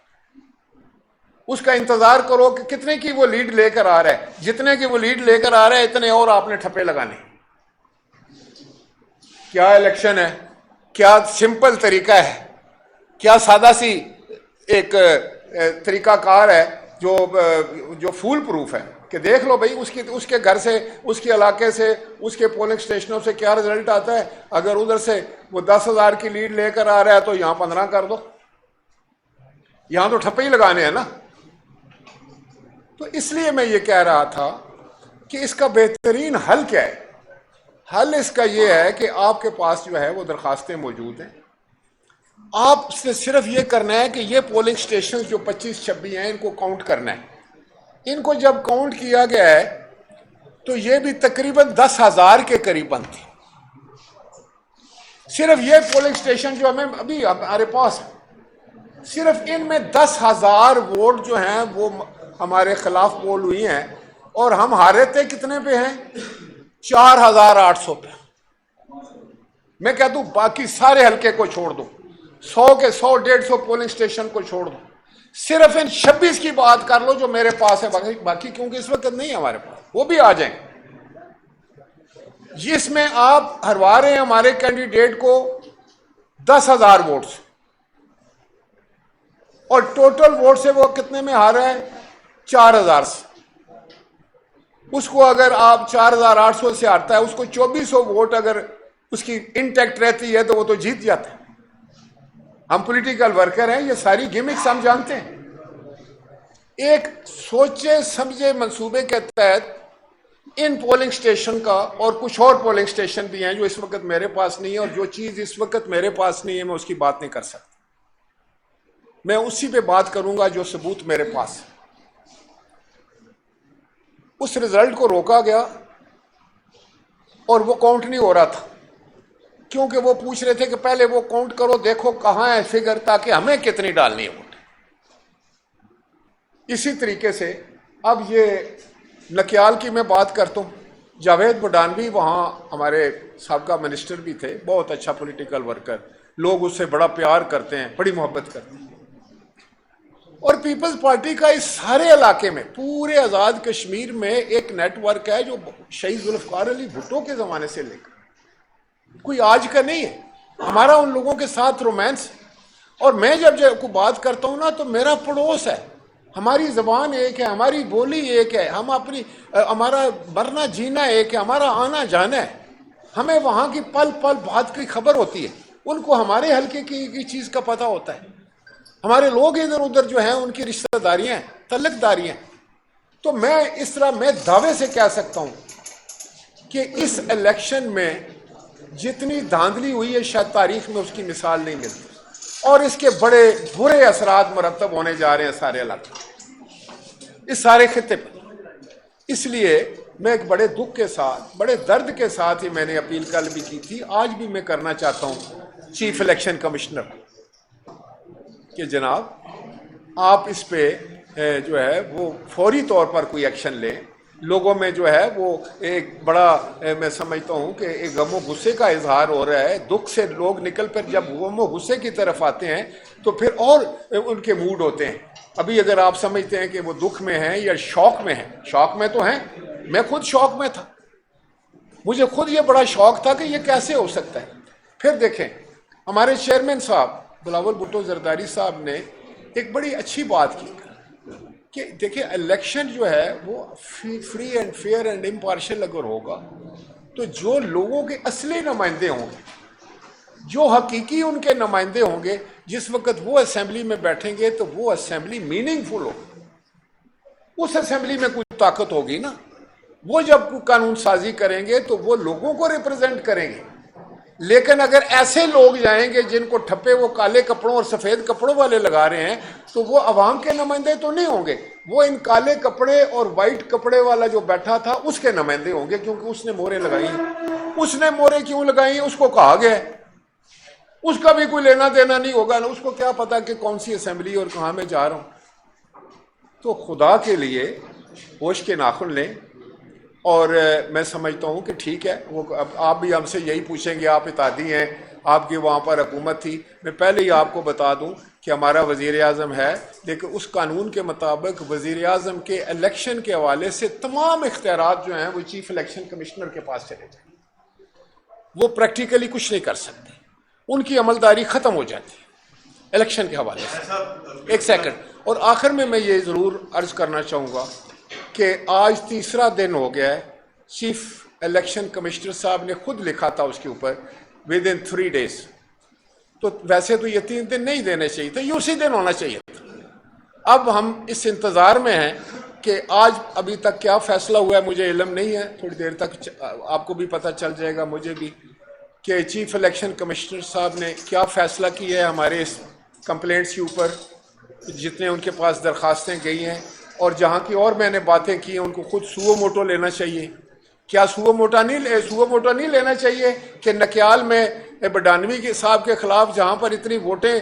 उसका इंतजार करो कि कितने की वो लीड लेकर आ रहा है। जितने की वो लीड लेकर आ रहा है इतने और आपने ठप्पे लगाने। क्या इलेक्शन है, क्या सिंपल तरीका है, क्या सादा सी एक तरीकाकार है जो फुल प्रूफ है कि देख लो भाई उसके घर से, उसके इलाके से, उसके पोलिंग स्टेशनों से क्या रिजल्ट आता है। अगर उधर से वो 10,000 की लीड लेकर आ रहा है तो यहां 15 कर दो, यहां तो ठप्पे ही लगाने हैं ना। तो इसलिए मैं ये कह रहा था कि इसका बेहतरीन हल क्या है। हल इसका ये है कि आपके पास जो है वो दरखास्तें मौजूद हैं। आपसे सिर्फ ये करना है कि ये पोलिंग स्टेशन जो 25-26 हैं इनको काउंट करना है। इनको जब काउंट किया गया है तो ये भी तकरीबन 10,000 के करीबन थे। सिर्फ ये पोलिंग स्टेशन जो हमें अभी हमारे पास, सिर्फ इनमें 10,000 वोट जो हैं वो हमारे खिलाफ पोल हुई हैं और हम हारे थे कितने पे हैं, 4,800 पे। मैं कहता हूं बाकी सारे हल्के को छोड़ दो, 100 के 100, 150 पोलिंग स्टेशन को छोड़ दो, सिर्फ इन 26 की बात कर लो जो मेरे पास है। बाकी क्योंकि इस वक्त नहीं है हमारे पास, वो भी आ जाएं। जिसमें आप हरवा रहे हैं हमारे कैंडिडेट को 10,000 वोट से, और टोटल वोट से वो कितने में हारा है, 4,000 से। उसको अगर आप 4,800 से हारता है, उसको 2,400 वोट अगर उसकी इंटैक्ट रहती है तो वो तो जीत जाता है। हम पॉलिटिकल वर्कर हैं, ये सारी गिमिक्स हम जानते हैं। एक सोचे समझे मंसूबे के तहत इन पोलिंग स्टेशन का, और कुछ और पोलिंग स्टेशन भी हैं जो इस वक्त मेरे पास नहीं है, और जो चीज इस वक्त मेरे पास नहीं है मैं उसकी बात नहीं कर सकता। मैं उसी पे बात करूंगा जो सबूत मेरे पास। उस रिजल्ट को रोका गया और वो काउंट नहीं हो रहा था, क्योंकि वो पूछ रहे थे कि पहले वो काउंट करो, देखो कहां है फिगर, ताकि हमें कितनी डालनी है वोट। इसी तरीके से अब ये नकियाल की मैं बात करता हूं। जावेद बडानवी वहां हमारे साबका मिनिस्टर भी थे, बहुत अच्छा पॉलिटिकल वर्कर, लोग उससे बड़ा प्यार करते हैं, बड़ी मोहब्बत करते हैं। और पीपल्स पार्टी का इस सारे इलाके में, पूरे आज़ाद कश्मीर में एक नेटवर्क है जो शहीद जुल्फकार अली भुट्टो के ज़माने से लेकर, कोई आज का नहीं है। हमारा उन लोगों के साथ रोमांस। और मैं जब को बात करता हूँ ना, तो मेरा पड़ोस है, हमारी ज़बान एक है, हमारी बोली एक है, हम अपनी हमारा मरना जीना एक है, हमारा आना जाना है। हमें वहाँ की पल पल बात की खबर होती है, उनको हमारे हल्के की चीज़ का पता होता है। हमारे लोग इधर उधर जो हैं उनकी रिश्तेदारियां, तल्लकदारियां। तो मैं इस तरह मैं दावे से कह सकता हूं कि इस इलेक्शन में जितनी धांधली हुई है शायद तारीख में उसकी मिसाल नहीं मिलती, और इसके बड़े बुरे असरात मरतब होने जा रहे हैं सारे इलाके, इस सारे खित्ते पर। इसलिए मैं एक बड़े दुख के साथ, बड़े दर्द के साथ ही मैंने अपील कल भी की थी, आज भी मैं करना चाहता हूं चीफ इलेक्शन कमिश्नर कि जनाब आप इस पे जो है वो फौरी तौर पर कोई एक्शन लें। लोगों में जो है वो एक बड़ा मैं समझता हूँ कि एक गमो गुस्से का इजहार हो रहा है। दुख से लोग निकल कर जब गमो गुस्से की तरफ आते हैं तो फिर और उनके मूड होते हैं। अभी अगर आप समझते हैं कि वो दुख में हैं या शौक में हैं, शौक में तो हैं, मैं खुद शौक में था, मुझे खुद ये बड़ा शौक था कि ये कैसे हो सकता है। फिर देखें हमारे चेयरमैन साहब बिलावल भुट्टो जरदारी साहब ने एक बड़ी अच्छी बात की कि देखिए इलेक्शन जो है वो free and fair and impartial अगर होगा तो जो लोगों के असली नुमाइंदे होंगे, जो हकीकी उनके नुमाइंदे होंगे, जिस वक्त वो असेंबली में बैठेंगे तो वो असेंबली मीनिंगफुल होगी, उस असेंबली में कुछ ताकत होगी ना। वो जब कानून साजी करेंगे तो वो लोगों को रिप्रेजेंट करेंगे। लेकिन अगर ऐसे लोग जाएंगे जिनको ठप्पे वो काले कपड़ों और सफेद कपड़ों वाले लगा रहे हैं तो वो अवाम के नुमाइंदे तो नहीं होंगे, वो इन काले कपड़े और वाइट कपड़े वाला जो बैठा था उसके नुमाइंदे होंगे, क्योंकि उसने मोहरें लगाई। उसने मोहरें क्यों लगाई उसको कहा गया, उसका भी कोई लेना देना नहीं होगा ना, उसको क्या पता कि कौन सी असेंबली और कहां मैं जा रहा हूं। तो खुदा के लिए होश के नाखुन लें। और मैं समझता हूँ कि ठीक है, वो अब आप भी हमसे यही पूछेंगे, आप इत्तेहादी हैं, आपकी वहाँ पर हुकूमत थी। मैं पहले ही आपको बता दूँ कि हमारा वज़ीर आज़म है, लेकिन उस कानून के मुताबिक वज़ीर आज़म के इलेक्शन के हवाले से तमाम इख्तियारात जो हैं वो चीफ इलेक्शन कमिश्नर के पास चले जाए। वो प्रैक्टिकली कुछ नहीं कर सकते, उनकी अमलदारी ख़त्म हो जाती है इलेक्शन के हवाले से। एक सेकंड, और आखिर में मैं ये ज़रूर अर्ज़ करना चाहूँगा कि आज तीसरा दिन हो गया है, चीफ इलेक्शन कमिश्नर साहब ने खुद लिखा था उसके ऊपर विद इन 3 days। तो वैसे तो ये 3 दिन नहीं देने चाहिए थे, ये उसी दिन होना चाहिए था। अब हम इस इंतज़ार में हैं कि आज अभी तक क्या फैसला हुआ है मुझे इल्म नहीं है, थोड़ी देर तक आपको भी पता चल जाएगा, मुझे भी, कि चीफ इलेक्शन कमिश्नर साहब ने क्या फैसला किया है हमारे इस कंप्लेंट्स के ऊपर, जितने उनके पास दरख्वास्तें गई हैं। और जहाँ की और मैंने बातें की हैं उनको खुद सुओ मोटो लेना चाहिए। क्या सुओ मोटो नहीं लेना चाहिए कि नकियाल में बडानवी के साहब के खिलाफ जहाँ पर इतनी वोटें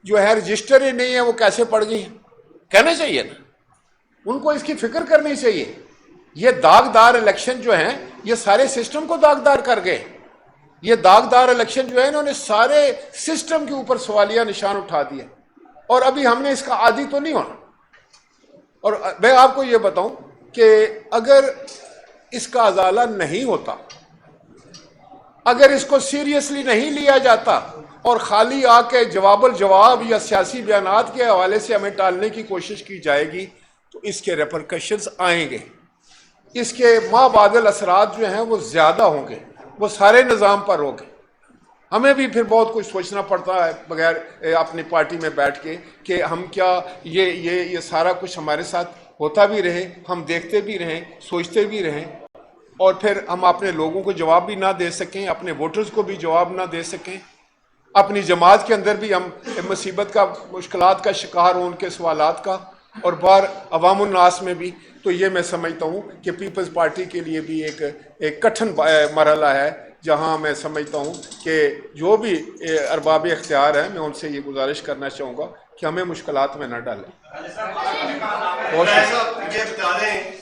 जो है रजिस्टर ही नहीं है वो कैसे पड़ गई, कहना चाहिए ना, उनको इसकी फिक्र करनी चाहिए। ये दागदार इलेक्शन जो हैं ये सारे सिस्टम को दागदार कर गए। ये दागदार इलेक्शन जो है इन्होंने सारे सिस्टम के ऊपर सवालिया निशान उठा दिया, और अभी हमने इसका आदी तो नहीं होना। और मैं आपको ये बताऊं कि अगर इसका अजाला नहीं होता, अगर इसको सीरियसली नहीं लिया जाता और खाली आके जवाब या सियासी बयानात के हवाले से हमें टालने की कोशिश की जाएगी तो इसके रेपरकशंस आएंगे, इसके माबादल असरात जो हैं वो ज़्यादा होंगे, वो सारे निज़ाम पर होंगे। हमें भी फिर बहुत कुछ सोचना पड़ता है बगैर अपनी पार्टी में बैठ के कि हम क्या ये सारा कुछ हमारे साथ होता भी रहे, हम देखते भी रहें, सोचते भी रहें, और फिर हम अपने लोगों को जवाब भी ना दे सकें, अपने वोटर्स को भी जवाब ना दे सकें। अपनी जमात के अंदर भी हम मुसीबत का, मुश्किलात का शिकार हों, उनके सवालात का, और बाहर अवामुन नास में भी। तो ये मैं समझता हूँ कि पीपल्स पार्टी के लिए भी एक कठिन मरहला है, जहाँ मैं समझता हूँ कि जो भी अरबाब इख्तियार हैं, मैं उनसे ये गुजारिश करना चाहूँगा कि हमें मुश्किलात में न डालें। ये बता दें,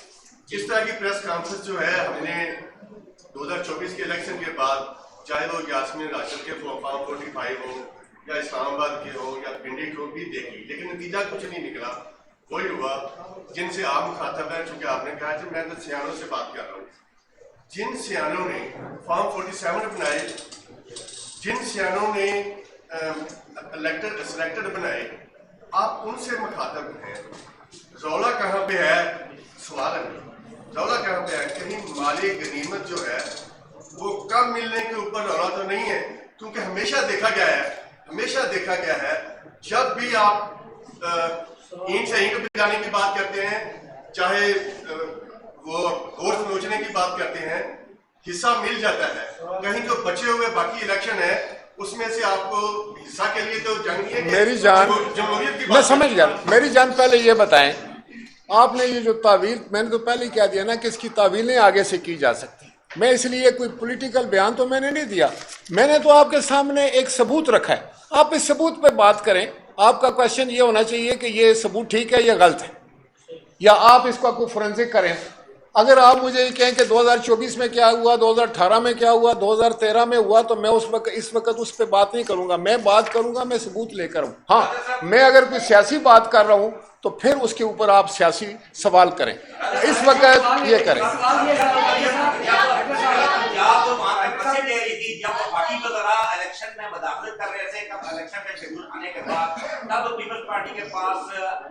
जिस तरह की प्रेस कॉन्फ्रेंस जो है हमने 2024 के इलेक्शन के बाद, चाहे वो यास्मीन राशिद के फॉर्म 45 हो या इस्लामाबाद के हो या पिंडी के हो, भी देखी, लेकिन नतीजा कुछ नहीं निकला। वही हुआ जिनसे आप मुखातब हैं, चूंकि आपने कहा कि मैं तो सियानों से बात कर रहा हूँ। जिन सियानों ने फॉर्म 47 बनाए, जिन सियानों ने सिलेक्टेड बनाए, आप उनसे मुखातब हैं। रौला कहाँ पे है? सवाल है, रौला कहाँ पे है? कहीं माली गनीमत जो है वो कम मिलने के ऊपर रौला तो नहीं है, क्योंकि हमेशा देखा गया है जब भी आप ईंट से ईंट पिलाने की बात करते हैं, चाहे वो गोश्त नोचने की बात करते हैं, हिस्सा मिल जाता है। कहीं जो बचे हुए बाकी इलेक्शन है उसमें से आपको हिस्सा के लिए तो जंग नहीं है। मेरी जान, जमहूरियत की मैं समझ गया। मेरी जान, पहले ये बताएं, आपने ये जो तावील, मैंने तो पहले ही कह दिया ना कि इसकी तावीलें आगे से की जा सकती। मैं इसलिए कोई पॉलिटिकल बयान तो मैंने नहीं दिया, मैंने तो आपके सामने एक सबूत रखा है। आप इस सबूत पे बात करें। आपका क्वेश्चन ये होना चाहिए कि ये सबूत ठीक है या गलत है, या आप इसका कोई फोरेंसिक करें। अगर आप मुझे ये कहें कि 2024 में क्या हुआ, 2018 में क्या हुआ, 2013 में हुआ, तो मैं इस वक्त उस पर बात नहीं करूंगा। मैं बात करूंगा, मैं सबूत लेकर हूं। हाँ, मैं अगर कोई सियासी बात कर रहा हूं तो फिर उसके ऊपर आप सियासी सवाल करें, इस वक्त ये करें। इलेक्शन में मदाखलत कर रहे थे, कब इलेक्शन का शेड्यूल आने के बाद तब पीपल्स पार्टी के पास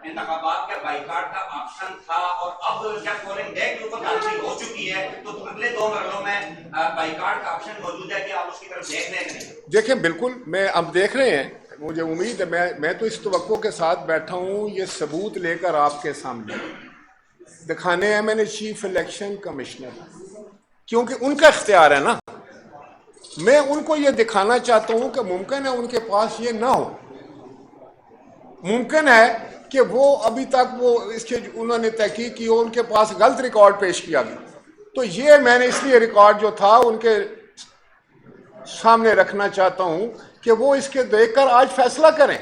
इंतखाबात के बाइकाट का ऑप्शन था, और अब जब पोलिंग डे के ऊपर काउंटिंग हो चुकी है तो अगले 2 मरहलों में बाइकाट का ऑप्शन मौजूद है कि आप उसकी तरफ देख रहे हैं? देखें, बिल्कुल मैं अब देख रहे हैं। मुझे उम्मीद है, मैं तो इस तवक्को के साथ बैठा हूँ, ये सबूत लेकर आपके सामने दिखाने हैं मैंने चीफ इलेक्शन कमिश्नर, क्योंकि उनका इख्तियार है ना। मैं उनको ये दिखाना चाहता हूं कि मुमकिन है उनके पास ये ना हो, मुमकिन है कि वो अभी तक वो इसके उन्होंने तहकीक की हो, उनके पास गलत रिकॉर्ड पेश किया गया। तो ये मैंने इसलिए रिकॉर्ड जो था उनके सामने रखना चाहता हूं कि वो इसके देखकर आज फैसला करें।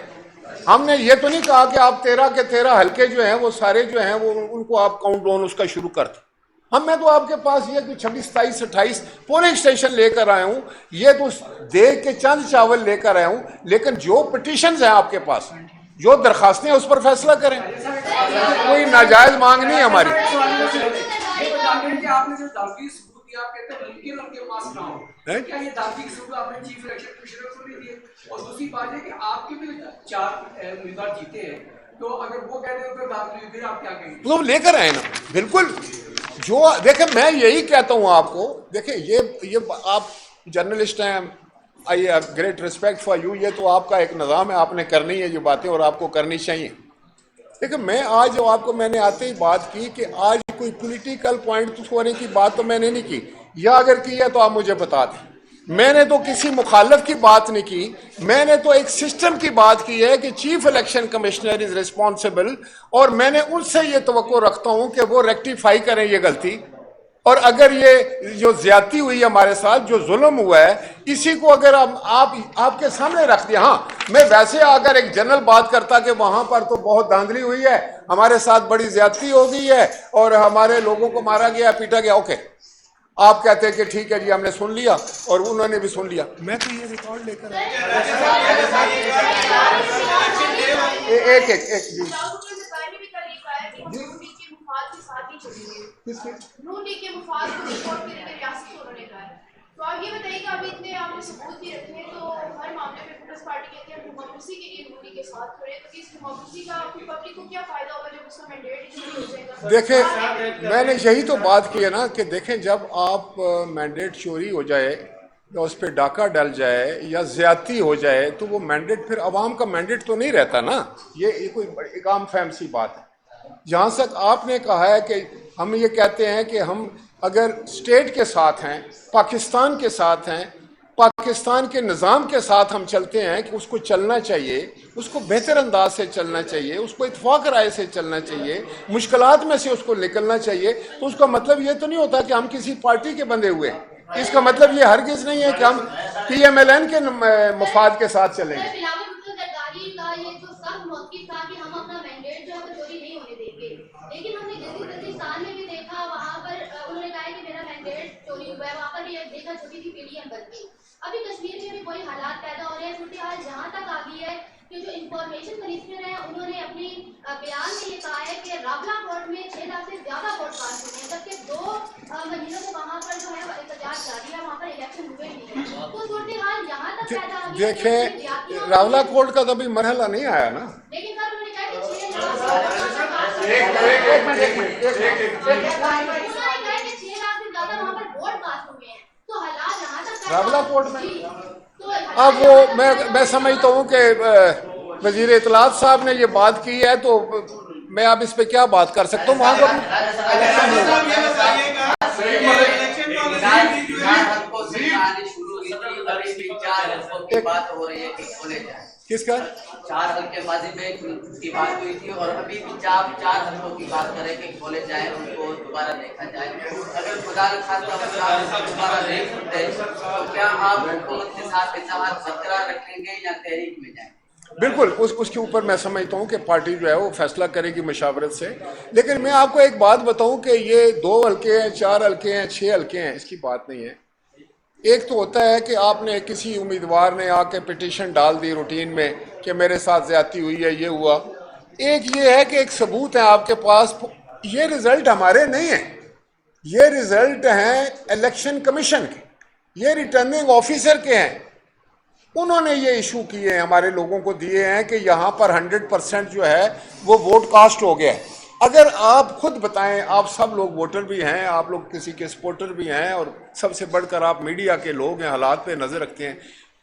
हमने ये तो नहीं कहा कि आप 13 के 13 हल्के जो हैं वो सारे जो हैं वो उनको आप काउंट डाउन उसका शुरू कर दें। मैं तो आपके पास ये कि 26, 27, 28 पोलिंग स्टेशन लेकर आया हूं, ये तो देख के चंद चावल लेकर आया हूं, लेकिन जो पिटीशंस हैं आपके पास, जो दरखास्तें हैं, उस पर फैसला करें। कोई नाजायज मांग नहीं हमारी। और दूसरी बात है कि आपके भी 4 उम्मीदवार जीते हैं, तो अगर वो कहते हैं तो फिर आप क्या कहेंगे? तो लेकर आए ना, बिल्कुल। जो देखें, मैं यही कहता हूं आपको, देखें ये आप जर्नलिस्ट हैं, I have great respect for you. ये तो आपका एक निज़ाम है, आपने करनी है ये बातें और आपको करनी चाहिए। देखिए, मैं आज जो आपको मैंने आते ही बात की कि आज कोई पॉलिटिकल पॉइंट होने की बात तो मैंने नहीं की, या अगर की है तो आप मुझे बता दें। मैंने तो किसी मुखालफ की बात नहीं की, मैंने तो एक सिस्टम की बात की है कि chief election commissioner is responsible, और मैंने उनसे ये तवक्को रखता हूं कि वो रेक्टिफाई करें ये गलती। और अगर ये जो ज्यादती हुई हमारे साथ, जो जुल्म हुआ है, इसी को अगर आपके सामने रख दिया। हाँ, मैं वैसे अगर एक जनरल बात करता कि वहां पर तो बहुत धांधली हुई है, हमारे साथ बड़ी ज्यादती हो गई है और हमारे लोगों को मारा गया, पीटा गया, ओके, आप कहते हैं कि ठीक है जी, हमने सुन लिया और उन्होंने भी सुन लिया। मैं तो ये रिकॉर्ड लेकर एक जी तो आप ये बताइए कि अभी इतने आपने सबूत भी रखे हैं, तो हर मामले में पीपल्स पार्टी कहते हैं डेमोक्रेसी के लिए नूनी के साथ खड़े, तो इस डेमोक्रेसी का पब्लिक को क्या फायदा होगा जब उसका मैंडेट इशू हो जाएगा? देखें, मैंने यही तो बात की है ना कि देखें, जब आप मैंडेट चोरी हो जाए या उस पर डाका डल जाए या ज्यादती हो जाए, तो वो मैंडेट फिर अवाम का मैंडेट तो नहीं रहता ना। ये कोई एक आम फहम सी बात है। जहाँ तक आपने कहा है कि हम ये कहते हैं कि हम अगर स्टेट के साथ हैं, पाकिस्तान के साथ हैं, पाकिस्तान के निज़ाम के साथ हम चलते हैं कि उसको चलना चाहिए, उसको बेहतर अंदाज से चलना चाहिए, उसको इत्फाक राय से चलना चाहिए, मुश्किलात में से उसको निकलना चाहिए, तो उसका मतलब ये तो नहीं होता कि हम किसी पार्टी के बंधे हुए हैं। इसका मतलब ये हरगिज़ नहीं है कि हम PMLN के मफाद के साथ चलेंगे। लेकिन हमने गिलगित-बल्तिस्तान में भी देखा, वहाँ पर उन्होंने कहा कि मेरा मैंडेट चोरी हुआ है, वहाँ पर ये देखा छोटी सी पीडीएम बल्कि अभी कश्मीर में भी कोई हालात पैदा हो रहे हैं। सूरत हाल जहाँ तक आ गई है कि जो इंफॉर्मेशन कमिश्नर हैं उन्होंने अपनी बयान में ये कहा है कि रावला कोर्ट में 6 लाख से ज्यादा वोट पास हुए हैं, जबकि 2 महीनों से वहाँ पर जो है एहतजाज जारी है, वहाँ पर इलेक्शन हुए नहीं है। तो सूरत हाल यहाँ तक पैदा हो गई है। देखें, रावला कोर्ट का तो अभी मरहला नहीं आया ना। लेकिन सर उन्होंने कहा कि 6 लाख रावला कोर्ट में अब वो मैं समझता हूँ कि वजीर इत्तलात साहब ने ये बात की है, तो मैं अब इस पे क्या बात कर सकता हूँ। वहाँ को किसका 4 हल्केबाजी में की बात हुई थी और अभी भी 4 हल्कों की बात करें कि खोले जाए, उनको दोबारा देखा जाए। अगर खुदा न खास्ता दोबारा नहीं होते तो क्या आप हुकूमत के साथ इत्तेहाद बरकरार रखेंगे या तहरीक में जाएंगे? बिल्कुल उसके ऊपर मैं समझता हूँ कि पार्टी जो है वो फैसला करेगी मशावरत से। लेकिन मैं आपको एक बात बताऊँ कि ये 2 हल्के हैं, 4 हल्के हैं, 6 हल्के हैं, इसकी बात नहीं है। एक तो होता है कि आपने किसी उम्मीदवार ने आके पिटीशन डाल दी रूटीन में कि मेरे साथ ज्यादती हुई है, ये हुआ। एक ये है कि एक सबूत है आपके पास, ये रिजल्ट हमारे नहीं है, ये रिजल्ट हैं इलेक्शन कमीशन के, ये रिटर्निंग ऑफिसर के हैं। उन्होंने ये इशू किए, हमारे लोगों को दिए हैं कि यहाँ पर 100% जो है वो वोट कास्ट हो गया है। अगर आप खुद बताएं, आप सब लोग वोटर भी हैं, आप लोग किसी के सपोर्टर भी हैं और सबसे बढ़कर आप मीडिया के लोग हैं, हालात पे नजर रखते हैं,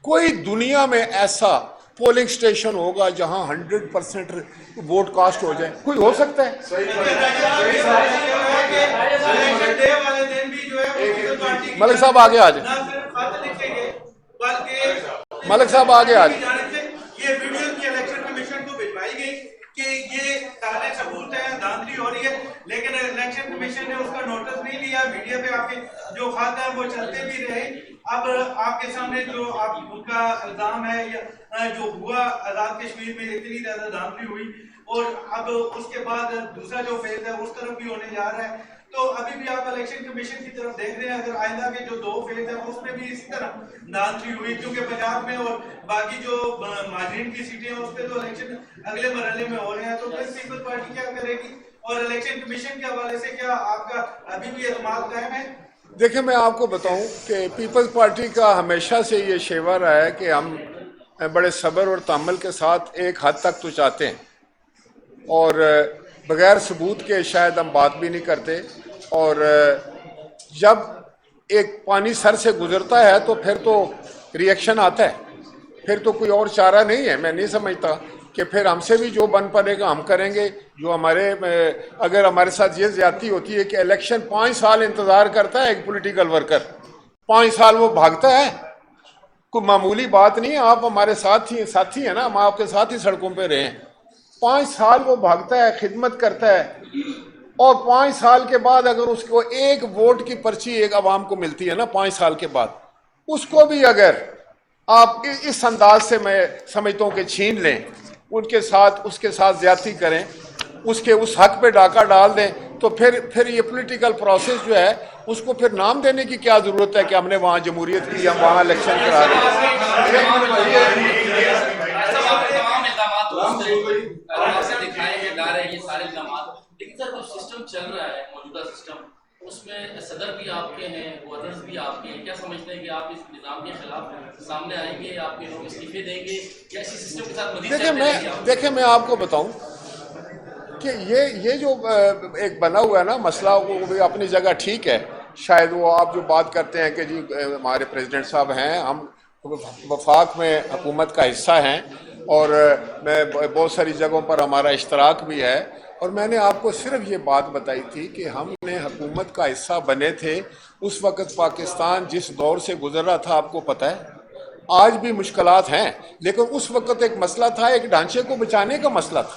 कोई दुनिया में ऐसा पोलिंग स्टेशन होगा जहां 100% वोट कास्ट हो जाए? कोई हो सकता है? मलिक साहब आगे आ जाए, मलिक साहब आगे आ जाए। ये वीडियो की इलेक्शन कमीशन को भिजवाई गई कि ये सारे सबूत है, धांधली हो रही है, लेकिन इलेक्शन कमीशन ने उसका नोटिस नहीं लिया। मीडिया पे आपके जो खाते हैं वो चलते भी रहे। अब आपके सामने जो आप उनका इल्जाम है या जो हुआ आजाद कश्मीर में इतनी ज्यादा धांधली हुई और अब उसके बाद दूसरा जो फेज है उस तरफ भी होने जा रहा है, तो अभी भी आप इलेक्शन कमीशन की तरफ देख रहे हैं। अगर आइंदा के जो 2 फेज है उसमें भी इसी तरह धांधली हुई, क्योंकि पंजाब में और बाकी जो माजरीन की सीटें हैं उस पर तो इलेक्शन अगले मरहले में हो रहे हैं, तो फिर पीपल्स पार्टी क्या करेगी? और इलेक्शन कमीशन के हवाले से क्या आपका अभी भी एतमाद कायम है? देखिए, मैं आपको बताऊं कि पीपल्स पार्टी का हमेशा से ये शेवा रहा है कि हम बड़े सब्र और तहम्मुल के साथ एक हद तक तो चाहते हैं और बगैर सबूत के शायद हम बात भी नहीं करते। और जब एक पानी सर से गुजरता है तो फिर तो रिएक्शन आता है, फिर तो कोई और चारा नहीं है। मैं नहीं समझता कि फिर हमसे भी जो बन पड़ेगा हम करेंगे। जो हमारे अगर हमारे साथ ये ज्यादती होती है कि इलेक्शन 5 साल इंतजार करता है एक पॉलिटिकल वर्कर, 5 साल वो भागता है, कोई मामूली बात नहीं है। आप हमारे साथी हैं ना, हम आपके साथ ही सड़कों पे रहे हैं। 5 साल वो भागता है, खिदमत करता है और 5 साल के बाद अगर उसको एक वोट की पर्ची एक आवाम को मिलती है ना 5 साल के बाद, उसको भी अगर आप इस अंदाज से मैं समझता हूँ कि छीन लें, उसके साथ ज्यादती करें, उसके उस हक पे डाका डाल दें, तो फिर ये पॉलिटिकल प्रोसेस जो है उसको फिर नाम देने की क्या जरूरत है कि हमने वहाँ जमहूरियत की, हम वहाँ इलेक्शन करा रहे हैं। लेकिन सर जो सिस्टम चल रहा है, मौजूदा सिस्टम, उसमें सदर भी आपके हैं, गवर्नर्स भी आपके हैं, क्या समझते हैं कि आप इस निजाम के खिलाफ सामने आएंगे, आपके लोग इस्तीफे देंगे या इसी सिस्टम के साथ मजीद देखिए मैं आपको बताऊं कि ये जो एक बना हुआ है ना मसला, वो भी अपनी जगह ठीक है। शायद वो आप जो बात करते हैं कि जी हमारे प्रेसिडेंट साहब हैं, हम वफाक में हुकूमत का हिस्सा हैं और बहुत सारी जगहों पर हमारा इश्तराक भी है, और मैंने आपको सिर्फ ये बात बताई थी कि हमने हुकूमत का हिस्सा बने थे। उस वक़्त पाकिस्तान जिस दौर से गुजर रहा था आपको पता है, आज भी मुश्किलात हैं, लेकिन उस वक़्त एक मसला था, एक ढांचे को बचाने का मसला था।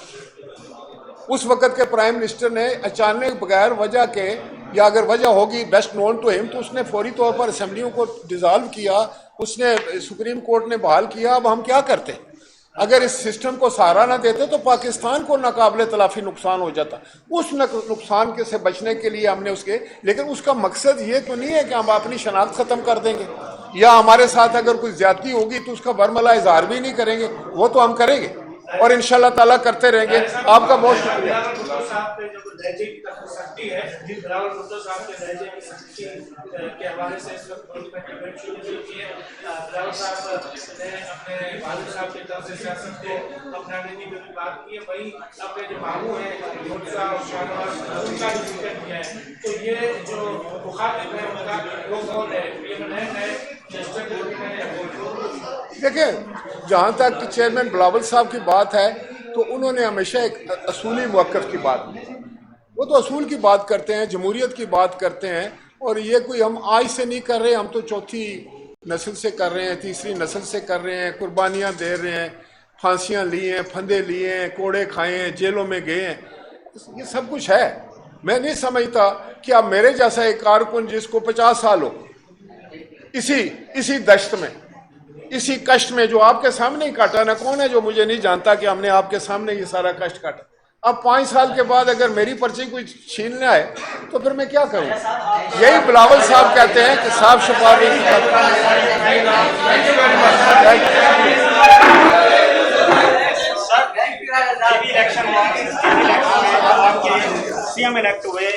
उस वक़्त के प्राइम मिनिस्टर ने अचानक बगैर वजह के, या अगर वजह होगी बेस्ट नोन टू हिम, तो उसने फौरी तौर पर असम्बलियों को डिज़ाल्व किया, उसने सुप्रीम कोर्ट ने बहाल किया। अब हम क्या करते? अगर इस सिस्टम को सहारा ना देते तो पाकिस्तान को नाकाबिले तलाफी नुकसान हो जाता। उस नुकसान के से बचने के लिए हमने उसके, लेकिन उसका मकसद ये तो नहीं है कि हम अपनी शनाख्त ख़त्म कर देंगे, या हमारे साथ अगर कोई ज्यादती होगी तो उसका बरमला इजहार भी नहीं करेंगे। वो तो हम करेंगे और इंशाल्लाह ताला करते रहेंगे। आपका बहुत शुक्रिया। के हवाले से इस वक्त शुरू की है। अपने वालिद साहब की तरफ से सियासत को अपनाने की भी बात की है। वही अपने जो बाबू है उनका उनका भी जिक्र किया है। तो ये जो मुखातिब है उनका वो कौन है? ये नए देखिए, जहाँ तक चेयरमैन बिलावल साहब की बात है तो उन्होंने हमेशा एक असूली मौक़िफ़ की बात की। वो तो असूल की बात करते हैं, जमहूरियत की बात करते हैं, और ये कोई हम आज से नहीं कर रहे, हम तो चौथी नस्ल से कर रहे हैं, तीसरी नस्ल से कर रहे हैं, कुर्बानियाँ दे रहे हैं, फांसियाँ ली हैं, फंदे लिए हैं, कोड़े खाए हैं, जेलों में गए हैं, ये सब कुछ है। मैं नहीं समझता कि अब मेरे जैसा एक कारकुन जिसको 50 साल हो इसी दश्त में, इसी कष्ट में जो आपके सामने ही काटा ना, कौन है जो मुझे नहीं जानता कि हमने आपके सामने ये सारा कष्ट काटा। अब 5 साल के बाद अगर मेरी पर्ची कोई छीनना है तो फिर मैं क्या करूं? यही बिलावल साहब कहते हैं कि साफ शफाफ सीएम इलेक्ट हुए।